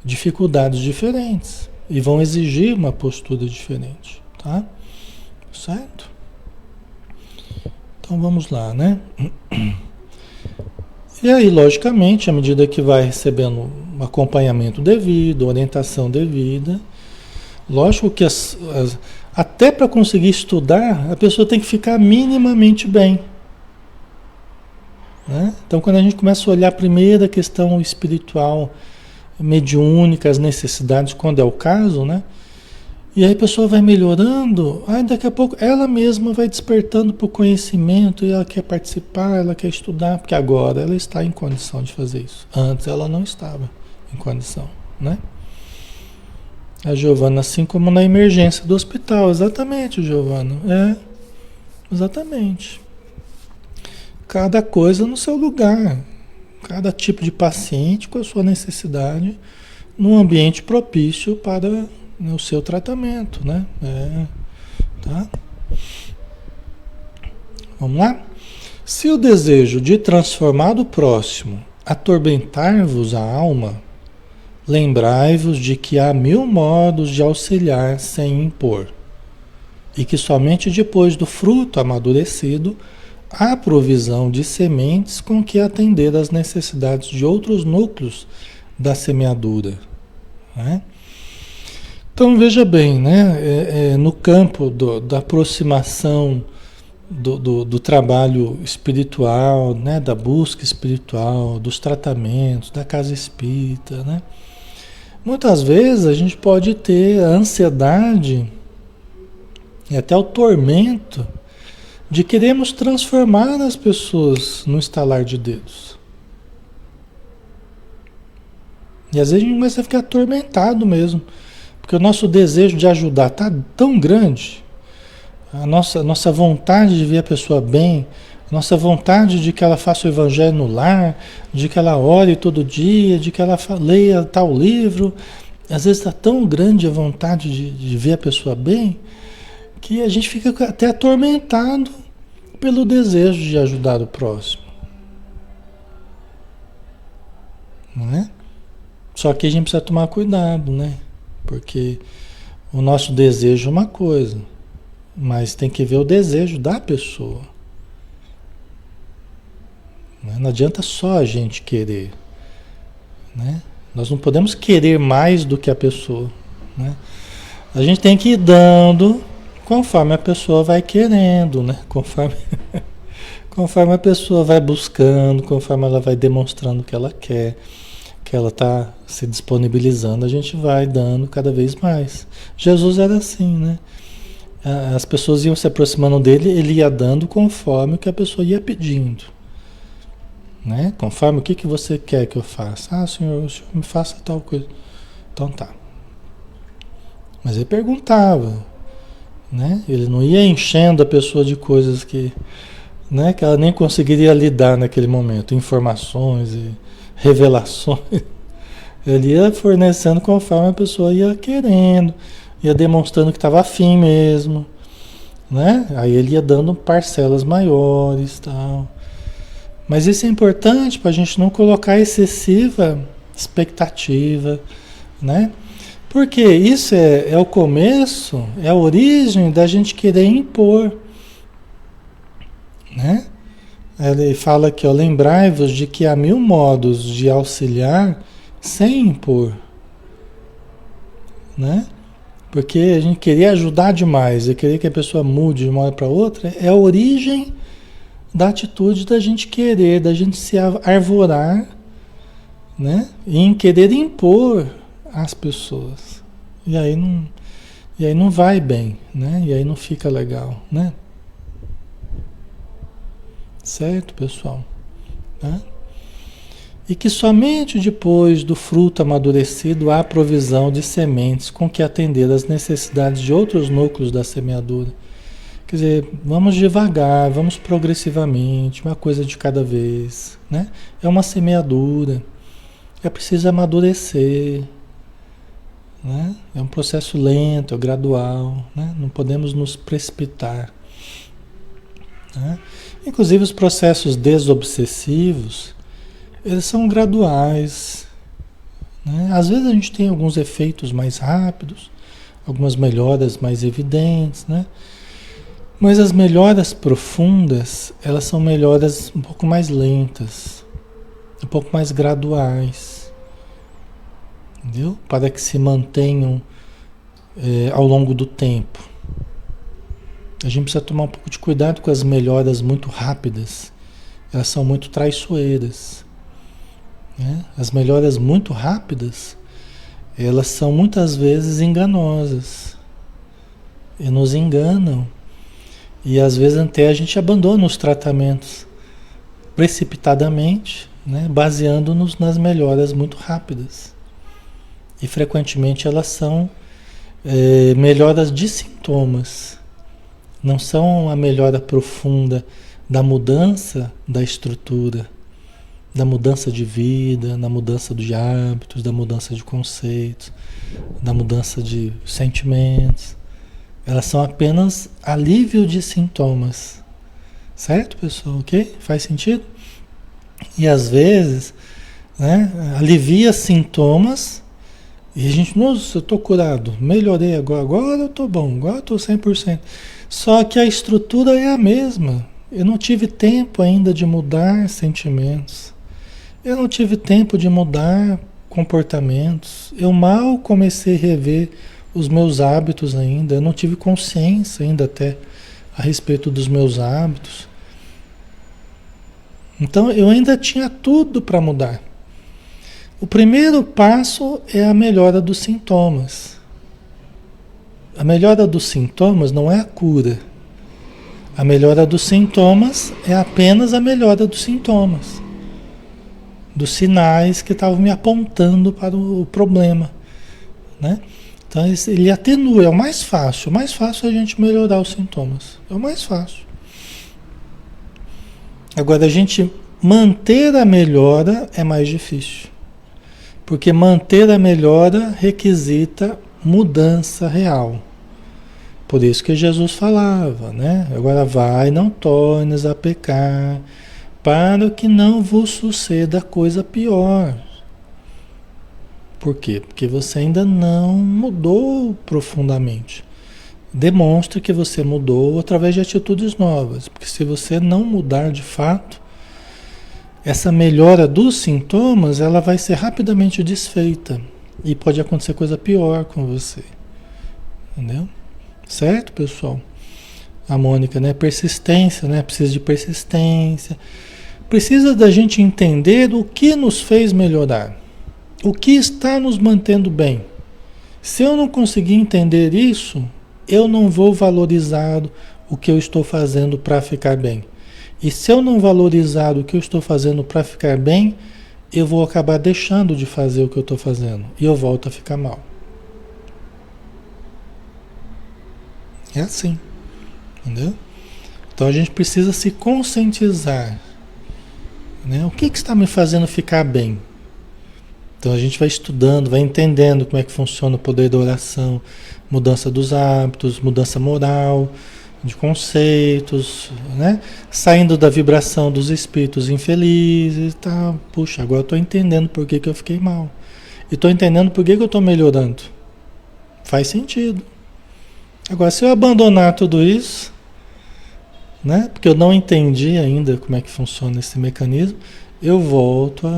dificuldades diferentes e vão exigir uma postura diferente, tá? Certo? Então vamos lá, né? E aí, logicamente, à medida que vai recebendo um acompanhamento devido, orientação devida, lógico que até para conseguir estudar, a pessoa tem que ficar minimamente bem. Né? Então, quando a gente começa a olhar primeiro a questão espiritual, mediúnica, as necessidades, quando é o caso, né? E aí a pessoa vai melhorando, aí daqui a pouco ela mesma vai despertando para o conhecimento e ela quer participar, ela quer estudar, porque agora ela está em condição de fazer isso. Antes ela não estava em condição, né? A Giovana, assim como na emergência do hospital, exatamente, Giovana, exatamente. Cada coisa no seu lugar, cada tipo de paciente com a sua necessidade, num ambiente propício para o seu tratamento, né? Tá? Vamos lá? Se o desejo de transformar o próximo atormentar-vos a alma, lembrai-vos de que há 1000 modos de auxiliar sem impor, e que somente depois do fruto amadurecido há provisão de sementes com que atender às necessidades de outros núcleos da semeadura, né? Então veja bem, né? No campo da aproximação do trabalho espiritual, né? Da busca espiritual, dos tratamentos, da casa espírita, né? Muitas vezes a gente pode ter a ansiedade e até o tormento de queremos transformar as pessoas no estalar de dedos. E às vezes a gente começa a ficar atormentado mesmo. Porque o nosso desejo de ajudar está tão grande, a nossa vontade de ver a pessoa bem, a nossa vontade de que ela faça o evangelho no lar, de que ela ore todo dia, de que ela leia tal livro, às vezes está tão grande a vontade de ver a pessoa bem, que a gente fica até atormentado pelo desejo de ajudar o próximo. Não é? Só que a gente precisa tomar cuidado, né? Porque o nosso desejo é uma coisa, mas tem que ver o desejo da pessoa. Né? Não adianta só a gente querer, né? Nós não podemos querer mais do que a pessoa, né? A gente tem que ir dando conforme a pessoa vai querendo, né? Conforme a pessoa vai buscando, conforme ela vai demonstrando o que ela quer, que ela está se disponibilizando, a gente vai dando cada vez mais. Jesus era assim, né? As pessoas iam se aproximando dele, ele ia dando conforme o que a pessoa ia pedindo, né? Conforme o que você quer que eu faça. Ah, senhor, o senhor me faça tal coisa. Então tá. Mas ele perguntava, né? Ele não ia enchendo a pessoa de coisas que, né, que ela nem conseguiria lidar naquele momento, informações e revelações. Ele ia fornecendo conforme a pessoa ia querendo, ia demonstrando que estava afim mesmo, né? Aí ele ia dando parcelas maiores, tal. Mas isso é importante para a gente não colocar excessiva expectativa, né? Porque isso é o começo, é a origem da gente querer impor, né? Ele fala aqui, ó, lembrai-vos de que há 1000 modos de auxiliar sem impor, né? Porque a gente queria ajudar demais, e querer que a pessoa mude de uma hora para outra, é a origem da atitude da gente querer, da gente se arvorar, né? E em querer impor às pessoas. E aí não vai bem, né? E aí não fica legal, né? Certo, pessoal? Tá? E que somente depois do fruto amadurecido há provisão de sementes com que atender às necessidades de outros núcleos da semeadura. Quer dizer, vamos devagar, vamos progressivamente, uma coisa de cada vez, né? É uma semeadura, é preciso amadurecer, né? É um processo lento, gradual, né? Não podemos nos precipitar, né? Inclusive os processos desobsessivos, eles são graduais, né? Às vezes a gente tem alguns efeitos mais rápidos, algumas melhoras mais evidentes, né? Mas as melhoras profundas, elas são melhoras um pouco mais lentas, um pouco mais graduais, entendeu? Para que se mantenham ao longo do tempo. A gente precisa tomar um pouco de cuidado com as melhoras muito rápidas. Elas são muito traiçoeiras, né? As melhoras muito rápidas, elas são muitas vezes enganosas. E nos enganam. E às vezes até a gente abandona os tratamentos precipitadamente, né? Baseando-nos nas melhoras muito rápidas. E frequentemente elas são melhoras de sintomas. Não são a melhora profunda da mudança da estrutura, da mudança de vida, da mudança de hábitos, da mudança de conceitos, da mudança de sentimentos. Elas são apenas alívio de sintomas. Certo, pessoal? Ok? Faz sentido? E às vezes, né, alivia sintomas e a gente, nossa, eu estou curado, melhorei agora eu estou bom, agora eu estou 100%. Só que a estrutura é a mesma. Eu não tive tempo ainda de mudar sentimentos. Eu não tive tempo de mudar comportamentos. Eu mal comecei a rever os meus hábitos ainda. Eu não tive consciência ainda até a respeito dos meus hábitos. Então eu ainda tinha tudo para mudar. O primeiro passo é a melhora dos sintomas. A melhora dos sintomas não é a cura. A melhora dos sintomas é apenas a melhora dos sintomas. Dos sinais que estavam me apontando para o problema, né? Então ele atenua, é o mais fácil. O mais fácil é a gente melhorar os sintomas. É o mais fácil. Agora, a gente manter a melhora é mais difícil. Porque manter a melhora requisita mudança real. Por isso que Jesus falava, né? Agora vai, não tornes a pecar, para que não vos suceda coisa pior. Por quê? Porque você ainda não mudou profundamente. Demonstra que você mudou através de atitudes novas. Porque se você não mudar de fato, essa melhora dos sintomas, ela vai ser rapidamente desfeita. E pode acontecer coisa pior com você. Entendeu? Certo, pessoal? A Mônica, né? Persistência, né? Precisa de persistência. Precisa da gente entender o que nos fez melhorar. O que está nos mantendo bem. Se eu não conseguir entender isso, eu não vou valorizar o que eu estou fazendo para ficar bem. E se eu não valorizar o que eu estou fazendo para ficar bem, eu vou acabar deixando de fazer o que eu estou fazendo. E eu volto a ficar mal. É assim. Entendeu? Então a gente precisa se conscientizar. Né? O que está me fazendo ficar bem? Então a gente vai estudando, vai entendendo como é que funciona o poder da oração, mudança dos hábitos, mudança moral, de conceitos, né? Saindo da vibração dos espíritos infelizes e tal. Puxa, agora eu estou entendendo por que eu fiquei mal. E estou entendendo por que eu estou melhorando. Faz sentido. Agora, se eu abandonar tudo isso, né? Porque eu não entendi ainda como é que funciona esse mecanismo, eu volto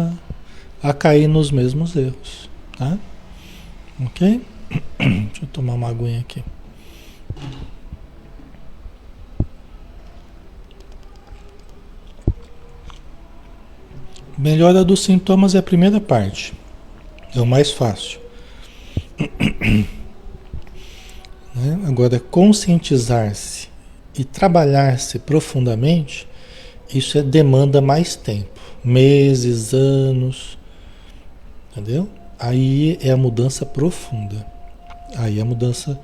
a cair nos mesmos erros, tá? Ok? Deixa eu tomar uma aguinha aqui. Melhora dos sintomas é a primeira parte. É o mais fácil. Né? Agora, conscientizar-se e trabalhar-se profundamente, isso demanda mais tempo. Meses, anos. Entendeu? Aí é a mudança profunda. Aí é a mudança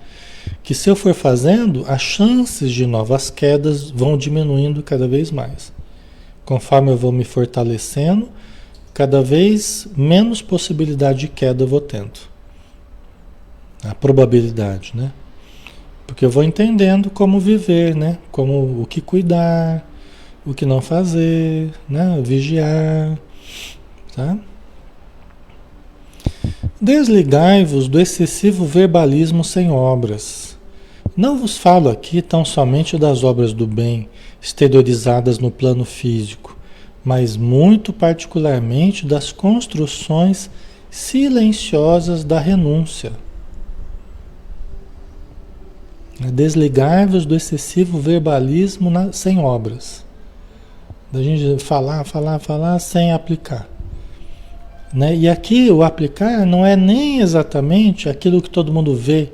que, se eu for fazendo, as chances de novas quedas vão diminuindo cada vez mais. Conforme eu vou me fortalecendo, cada vez menos possibilidade de queda eu vou tendo. A probabilidade, né? Porque eu vou entendendo como viver, né? Como o que cuidar, o que não fazer, né? Vigiar, tá? Desligai-vos do excessivo verbalismo sem obras. Não vos falo aqui tão somente das obras do bem, exteriorizadas no plano físico, mas muito particularmente das construções silenciosas da renúncia. Desligai-vos do excessivo verbalismo sem obras. Da gente falar sem aplicar. Né? E aqui o aplicar não é nem exatamente aquilo que todo mundo vê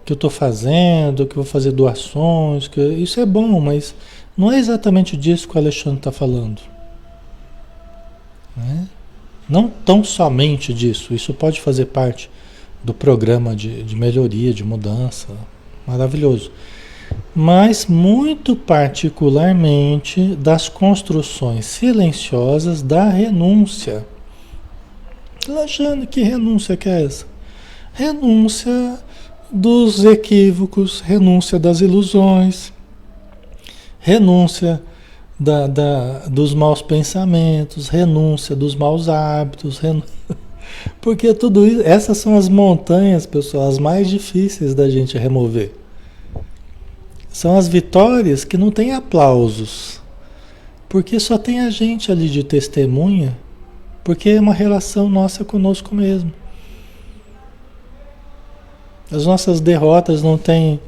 que eu estou fazendo, que eu vou fazer doações, isso é bom, mas não é exatamente disso que o Alexandre está falando. Né? Não tão somente disso, isso pode fazer parte do programa de melhoria, de mudança, maravilhoso. Mas muito particularmente das construções silenciosas da renúncia. Alexandre, que renúncia que é essa? Renúncia dos equívocos, renúncia das ilusões, renúncia dos maus pensamentos, renúncia dos maus hábitos, porque tudo isso, essas são as montanhas, pessoal, as mais difíceis da gente remover. São as vitórias que não tem aplausos, porque só tem a gente ali de testemunha, porque é uma relação nossa conosco mesmo. As nossas derrotas não tem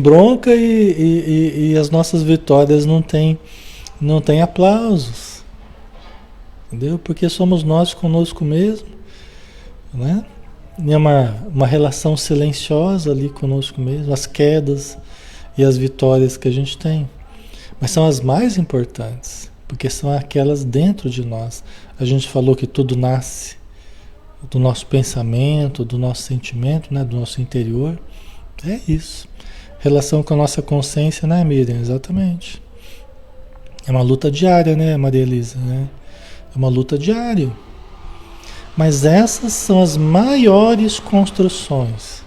bronca e as nossas vitórias não tem aplausos. Entendeu? Porque somos nós conosco mesmo, né? E é uma relação silenciosa ali conosco mesmo, as quedas e as vitórias que a gente tem. Mas são as mais importantes, porque são aquelas dentro de nós. A gente falou que tudo nasce do nosso pensamento, do nosso sentimento, né? Do nosso interior. É isso. Relação com a nossa consciência, né, Miriam? Exatamente. É uma luta diária, né, Maria Elisa? Né? É uma luta diária. Mas essas são as maiores construções.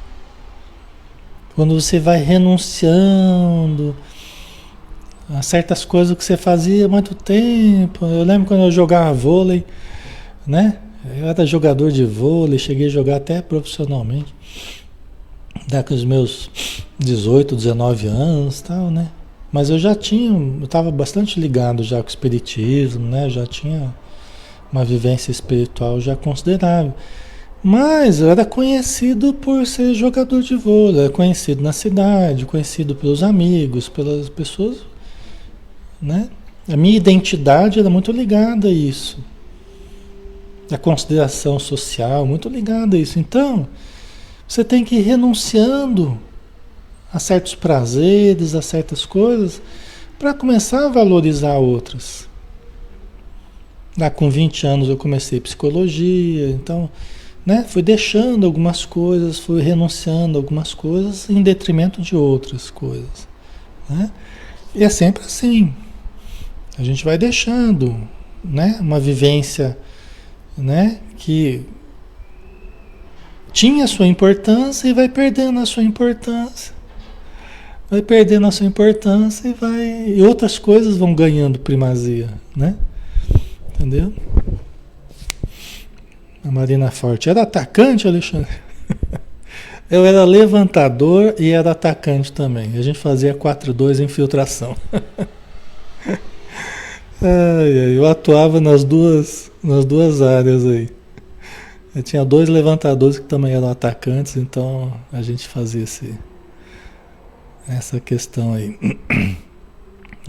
Quando você vai renunciando a certas coisas que você fazia há muito tempo. Eu lembro quando eu jogava vôlei, né? Eu era jogador de vôlei, cheguei a jogar até profissionalmente. Com os meus 18, 19 anos e tal, né? Mas eu estava bastante ligado já com o espiritismo, né? Já tinha uma vivência espiritual já considerável. Mas eu era conhecido por ser jogador de vôlei, era conhecido na cidade, conhecido pelos amigos, pelas pessoas, né? A minha identidade era muito ligada a isso. A consideração social, muito ligada a isso. Então, você tem que ir renunciando a certos prazeres, a certas coisas, para começar a valorizar outras. Lá com 20 anos eu comecei psicologia, então, né, fui deixando algumas coisas, fui renunciando a algumas coisas em detrimento de outras coisas, né? E é sempre assim. A gente vai deixando, né, uma vivência, né, que tinha a sua importância e vai perdendo a sua importância. Vai perdendo a sua importância e outras coisas vão ganhando primazia, né? Entendeu? A Marina Forte. Era atacante, Alexandre? Eu era levantador e era atacante também. A gente fazia 4-2 infiltração. Eu atuava nas duas áreas aí. Eu tinha 2 levantadores que também eram atacantes, então a gente fazia essa questão aí,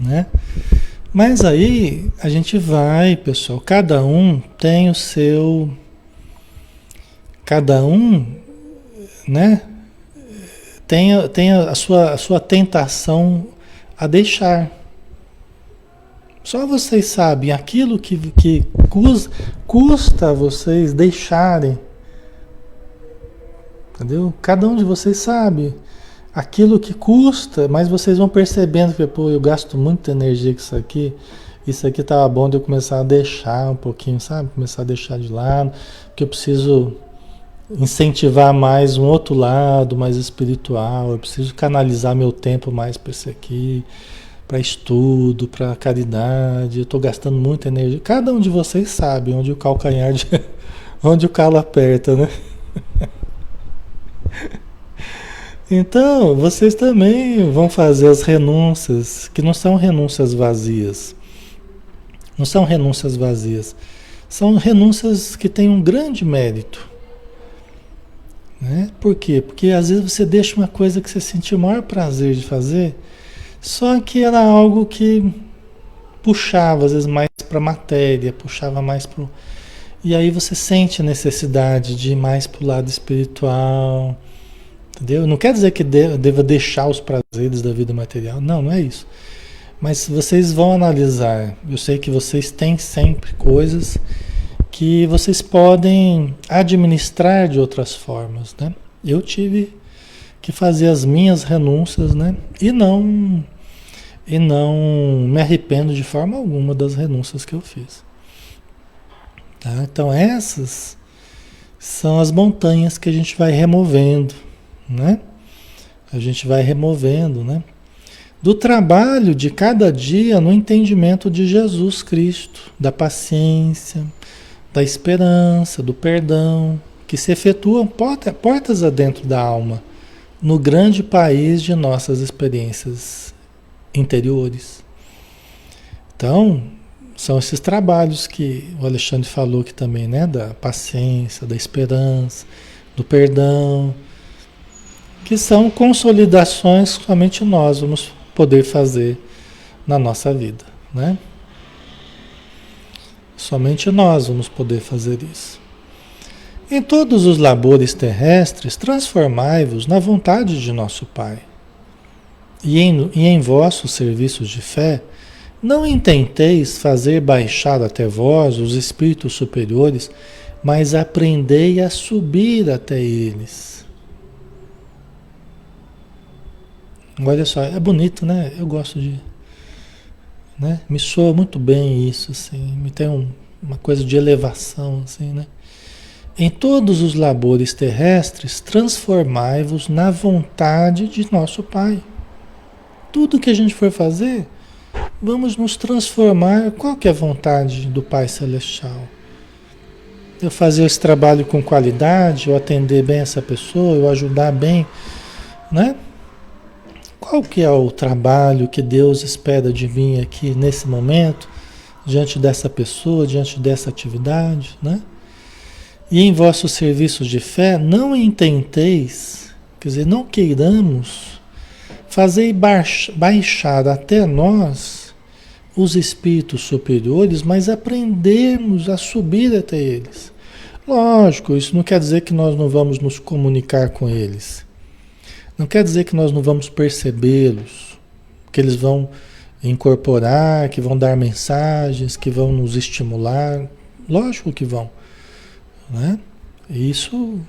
né? Mas aí a gente vai, pessoal, cada um tem o seu, cada um, né? Tem a sua tentação a deixar. Só vocês sabem aquilo que custa a vocês deixarem. Entendeu? Cada um de vocês sabe aquilo que custa, mas vocês vão percebendo que, pô, eu gasto muita energia com isso aqui tava bom de eu começar a deixar um pouquinho, sabe? Começar a deixar de lado, porque eu preciso incentivar mais um outro lado, mais espiritual, eu preciso canalizar meu tempo mais para isso aqui, para estudo, para caridade, eu estou gastando muita energia. Cada um de vocês sabe onde o calcanhar, onde o calo aperta, né? Então, vocês também vão fazer as renúncias, que não são renúncias vazias. Não são renúncias vazias. São renúncias que têm um grande mérito. Né? Por quê? Porque às vezes você deixa uma coisa que você sentiu o maior prazer de fazer, só que era algo que puxava às vezes mais para a matéria, puxava mais para. E aí você sente a necessidade de ir mais para o lado espiritual. Entendeu? Não quer dizer que deva deixar os prazeres da vida material. Não, não é isso. Mas vocês vão analisar. Eu sei que vocês têm sempre coisas que vocês podem administrar de outras formas, né? Eu tive que fazer as minhas renúncias, né? E não me arrependo de forma alguma das renúncias que eu fiz. Tá? Então essas são as montanhas que a gente vai removendo, né? A gente vai removendo, né? Do trabalho de cada dia no entendimento de Jesus Cristo, da paciência, da esperança, do perdão, que se efetuam portas adentro da alma, no grande país de nossas experiências interiores. Então, são esses trabalhos que o Alexandre falou aqui também, né? Da paciência, da esperança, do perdão, que são consolidações que somente nós vamos poder fazer na nossa vida, né? Somente nós vamos poder fazer isso. Em todos os labores terrestres, transformai-vos na vontade de nosso Pai. E em vossos serviços de fé, não intenteis fazer baixar até vós os espíritos superiores, mas aprendei a subir até eles. Olha só, é bonito, né? Eu gosto de... Né? Me soa muito bem isso, assim. Me tem uma coisa de elevação, assim, né? Em todos os labores terrestres, transformai-vos na vontade de nosso Pai. Tudo que a gente for fazer, vamos nos transformar. Qual que é a vontade do Pai Celestial? Eu fazer esse trabalho com qualidade, eu atender bem essa pessoa, eu ajudar bem, né? qual que é o trabalho que Deus espera de mim aqui nesse momento, diante dessa pessoa, diante dessa atividade, né? E em vossos serviços de fé, não intenteis, quer dizer, não queiramos fazer baixar até nós os espíritos superiores, mas aprendermos a subir até eles. Lógico, isso não quer dizer que nós não vamos nos comunicar com eles. Não quer dizer que nós não vamos percebê-los, que eles vão incorporar, que vão dar mensagens, que vão nos estimular. Lógico que vão, né? Isso,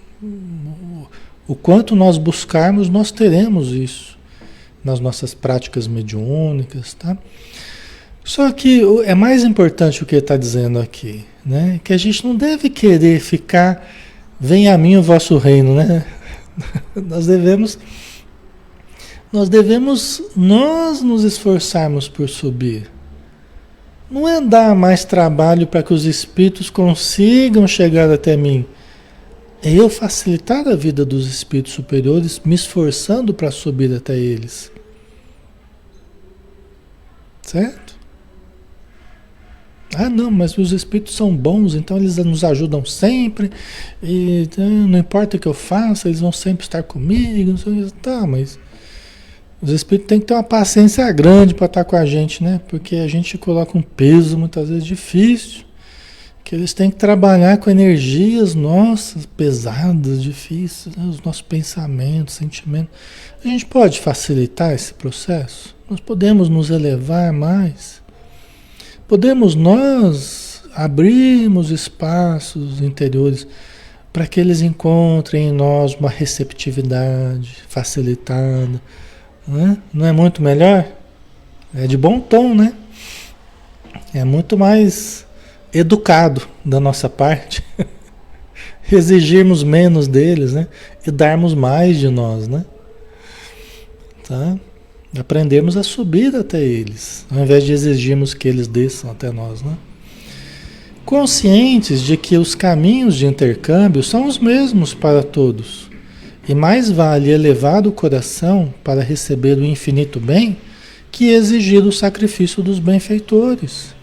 o quanto nós buscarmos, nós teremos isso nas nossas práticas mediúnicas, tá? Só que é mais importante o que ele está dizendo aqui, né? Que a gente não deve querer ficar, venha a mim o vosso reino, né? Nós devemos nos esforçarmos por subir. Não é dar mais trabalho para que os espíritos consigam chegar até mim. É eu facilitar a vida dos espíritos superiores, me esforçando para subir até eles. Certo? Ah, não, mas os espíritos são bons, então eles nos ajudam sempre, e não importa o que eu faça, eles vão sempre estar comigo, não sei, tá, mas os espíritos têm que ter uma paciência grande para estar com a gente, né? Porque a gente coloca um peso muitas vezes difícil, que eles têm que trabalhar com energias nossas, pesadas, difíceis, né? Os nossos pensamentos, sentimentos. A gente pode facilitar esse processo? Nós podemos nos elevar mais? Podemos nós abrirmos espaços interiores para que eles encontrem em nós uma receptividade facilitada, né? Não é muito melhor? É de bom tom, né? É muito mais educado da nossa parte exigirmos menos deles, né? E darmos mais de nós, né? Tá? Aprendemos a subir até eles, ao invés de exigirmos que eles desçam até nós, né? Conscientes de que os caminhos de intercâmbio são os mesmos para todos, e mais vale elevar o coração para receber o infinito bem que exigir o sacrifício dos benfeitores,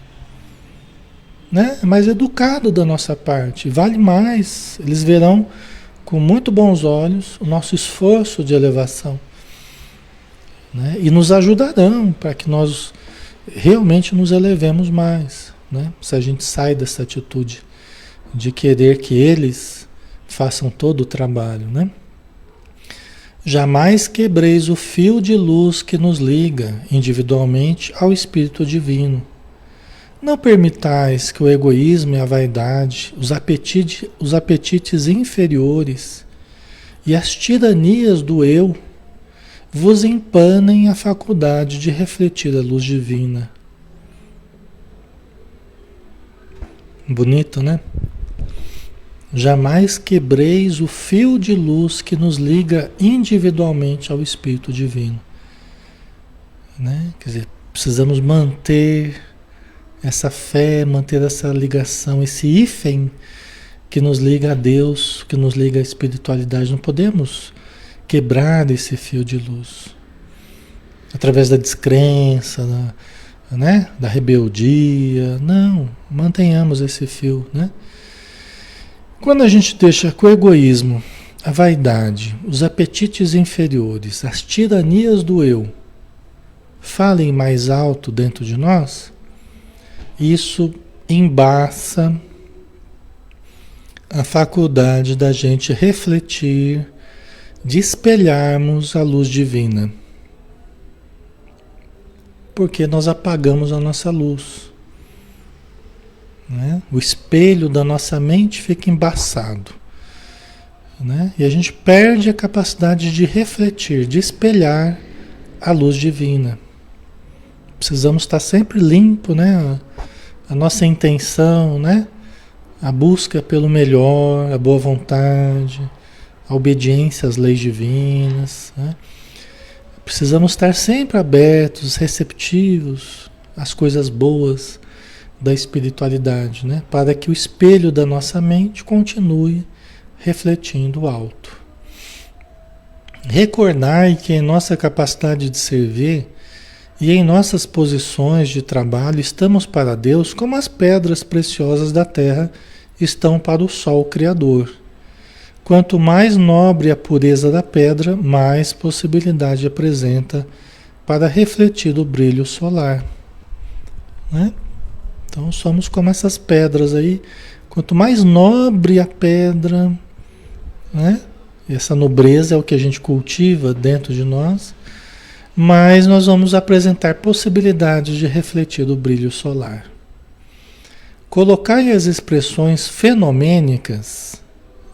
né? É mais educado da nossa parte, vale mais, eles verão com muito bons olhos o nosso esforço de elevação. Né? E nos ajudarão para que nós realmente nos elevemos mais, né? Se a gente sai dessa atitude de querer que eles façam todo o trabalho, né? Jamais quebreis o fio de luz que nos liga individualmente ao Espírito Divino. Não permitais que o egoísmo e a vaidade, os apetites inferiores e as tiranias do eu vos empanem a faculdade de refletir a luz divina. Bonito, né? Jamais quebreis o fio de luz que nos liga individualmente ao Espírito Divino. Né? Quer dizer, precisamos manter essa fé, manter essa ligação, esse hífen que nos liga a Deus, que nos liga à espiritualidade. Não podemos quebrar esse fio de luz através da descrença, né? Da rebeldia. Não, mantenhamos esse fio, né? Quando a gente deixa com o egoísmo, a vaidade, os apetites inferiores, as tiranias do eu falem mais alto dentro de nós, isso embaça a faculdade da gente refletir, de espelharmos a luz divina. Porque nós apagamos a nossa luz. Né? O espelho da nossa mente fica embaçado. Né? E a gente perde a capacidade de refletir, de espelhar a luz divina. Precisamos estar sempre limpo, né? A nossa intenção, né? A busca pelo melhor, a boa vontade, a obediência às leis divinas. Né? Precisamos estar sempre abertos, receptivos às coisas boas da espiritualidade, né? Para que o espelho da nossa mente continue refletindo alto. Recordai que em nossa capacidade de servir e em nossas posições de trabalho estamos para Deus como as pedras preciosas da terra estão para o sol criador. Quanto mais nobre a pureza da pedra, mais possibilidade apresenta para refletir o brilho solar, né? Então somos como essas pedras aí. Quanto mais nobre a pedra, né? Essa nobreza é o que a gente cultiva dentro de nós, mais nós vamos apresentar possibilidades de refletir o brilho solar. Colocai as expressões fenomênicas,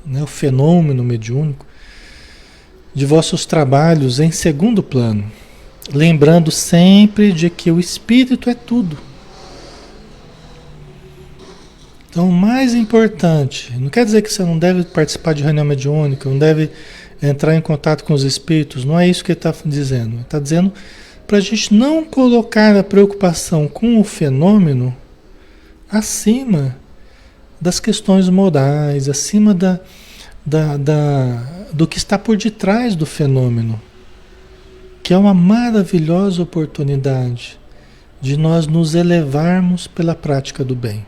né, o fenômeno mediúnico, de vossos trabalhos em segundo plano, lembrando sempre de que o espírito é tudo. Então, o mais importante, não quer dizer que você não deve participar de reunião mediúnica, não deve entrar em contato com os espíritos, não é isso que ele está dizendo. Ele está dizendo para a gente não colocar a preocupação com o fenômeno acima das questões morais, acima do que está por detrás do fenômeno, que é uma maravilhosa oportunidade de nós nos elevarmos pela prática do bem,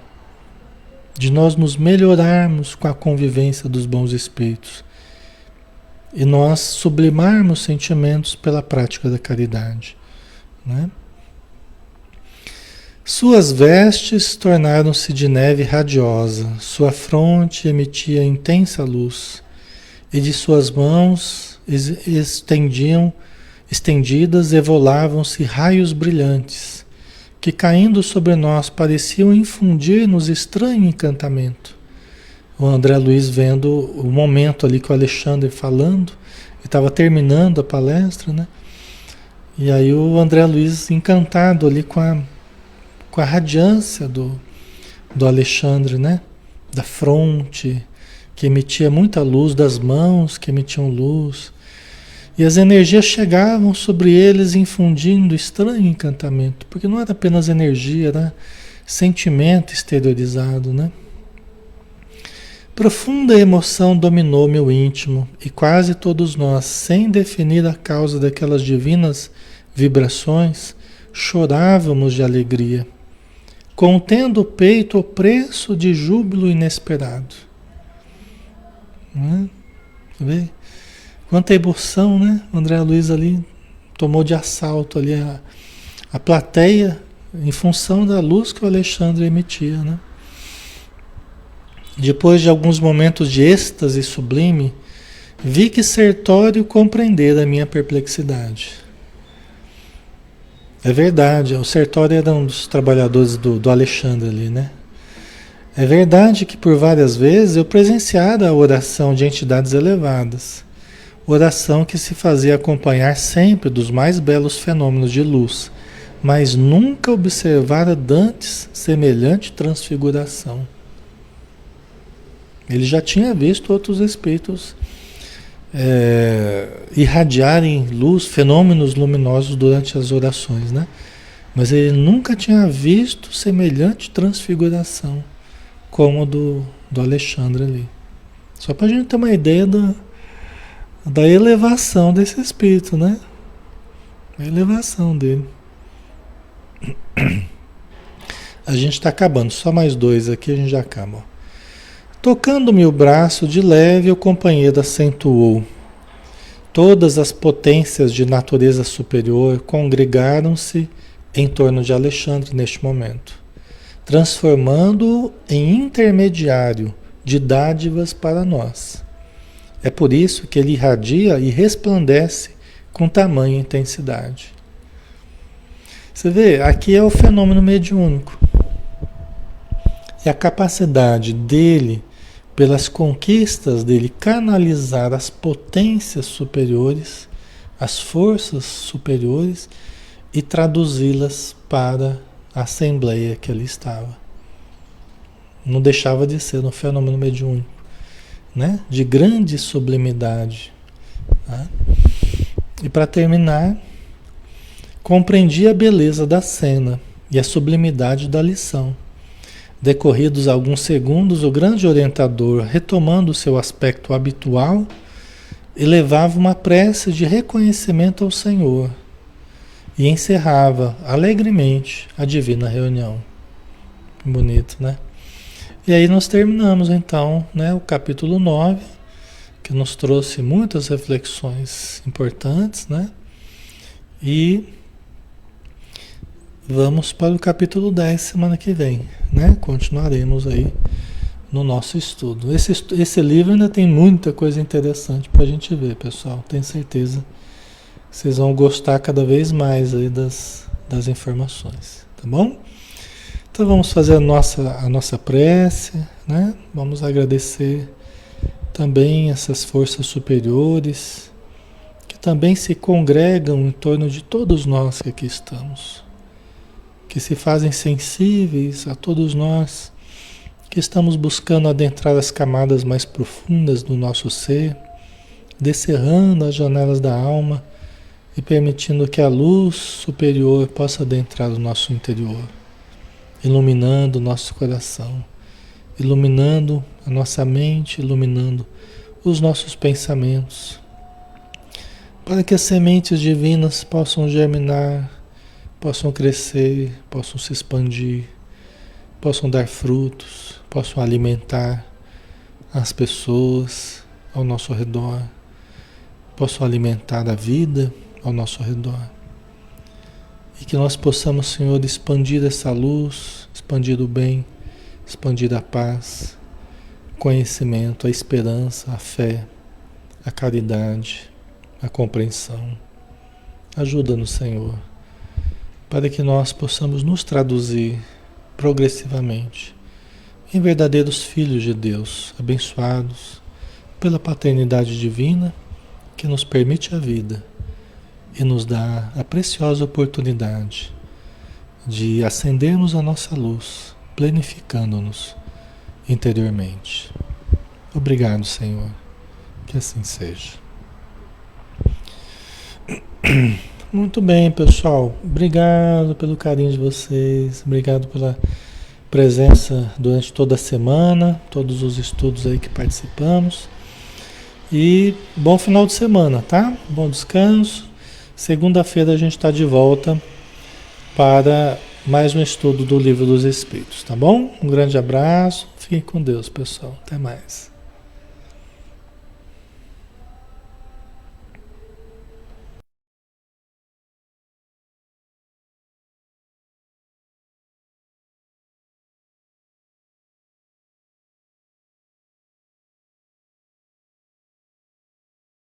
de nós nos melhorarmos com a convivência dos bons espíritos e nós sublimarmos sentimentos pela prática da caridade, né? Suas vestes tornaram-se de neve radiosa, sua fronte emitia intensa luz, e de suas mãos estendidas evolavam-se raios brilhantes, que caindo sobre nós pareciam infundir-nos estranho encantamento. O André Luiz vendo o momento ali com o Alexandre falando, ele estava terminando a palestra, né? E aí o André Luiz encantado ali com a radiância do Alexandre, né? Da fronte, que emitia muita luz, das mãos que emitiam luz. E as energias chegavam sobre eles infundindo estranho encantamento, porque não era apenas energia, era sentimento exteriorizado, né? Profunda emoção dominou meu íntimo e quase todos nós, sem definir a causa daquelas divinas vibrações, chorávamos de alegria, contendo o peito opresso de júbilo inesperado. Vê? Quanta emoção, né? O André Luiz ali tomou de assalto ali a plateia em função da luz que o Alexandre emitia, né? Depois de alguns momentos de êxtase sublime, vi que Sertório compreendera a minha perplexidade. É verdade, o Sertório era um dos trabalhadores do Alexandre ali, né? É verdade que por várias vezes eu presenciara a oração de entidades elevadas, oração que se fazia acompanhar sempre dos mais belos fenômenos de luz, mas nunca observara dantes semelhante transfiguração. Ele já tinha visto outros espíritos irradiarem luz, fenômenos luminosos durante as orações, né? Mas ele nunca tinha visto semelhante transfiguração como do Alexandre ali. Só para a gente ter uma ideia da elevação desse espírito, né? A elevação dele. A gente está acabando, só mais dois aqui a gente já acaba. Ó. Tocando-me o braço de leve, o companheiro acentuou. Todas as potências de natureza superior congregaram-se em torno de Alexandre neste momento, transformando-o em intermediário de dádivas para nós. É por isso que ele irradia e resplandece com tamanha intensidade. Você vê, aqui é o fenômeno mediúnico. É a capacidade dele, pelas conquistas dele, canalizar as potências superiores, as forças superiores e traduzi-las para a assembleia que ali estava. Não deixava de ser um fenômeno mediúnico, né? De grande sublimidade. Tá? E para terminar, compreendi a beleza da cena e a sublimidade da lição. Decorridos alguns segundos, o grande orientador, retomando seu aspecto habitual, elevava uma prece de reconhecimento ao Senhor e encerrava alegremente a divina reunião. Bonito, né? E aí nós terminamos então, né, o capítulo 9, que nos trouxe muitas reflexões importantes, né? E vamos para o capítulo 10 semana que vem, né? Continuaremos aí no nosso estudo. Esse livro ainda tem muita coisa interessante para a gente ver, pessoal. Tenho certeza que vocês vão gostar cada vez mais aí das informações, tá bom? Então vamos fazer a nossa prece, né? Vamos agradecer também essas forças superiores que também se congregam em torno de todos nós que aqui estamos, que se fazem sensíveis a todos nós que estamos buscando adentrar as camadas mais profundas do nosso ser, descerrando as janelas da alma e permitindo que a luz superior possa adentrar o nosso interior, iluminando o nosso coração, iluminando a nossa mente, iluminando os nossos pensamentos, para que as sementes divinas possam germinar, possam crescer, possam se expandir, possam dar frutos, possam alimentar as pessoas ao nosso redor, possam alimentar a vida ao nosso redor. E que nós possamos, Senhor, expandir essa luz, expandir o bem, expandir a paz, o conhecimento, a esperança, a fé, a caridade, a compreensão. Ajuda-nos, Senhor, para que nós possamos nos traduzir progressivamente em verdadeiros filhos de Deus, abençoados pela paternidade divina que nos permite a vida e nos dá a preciosa oportunidade de acendermos a nossa luz, planificando-nos interiormente. Obrigado, Senhor, que assim seja. Muito bem, pessoal. Obrigado pelo carinho de vocês, obrigado pela presença durante toda a semana, todos os estudos aí que participamos. E bom final de semana, tá? Bom descanso. Segunda-feira a gente está de volta para mais um estudo do Livro dos Espíritos, tá bom? Um grande abraço. Fiquem com Deus, pessoal. Até mais.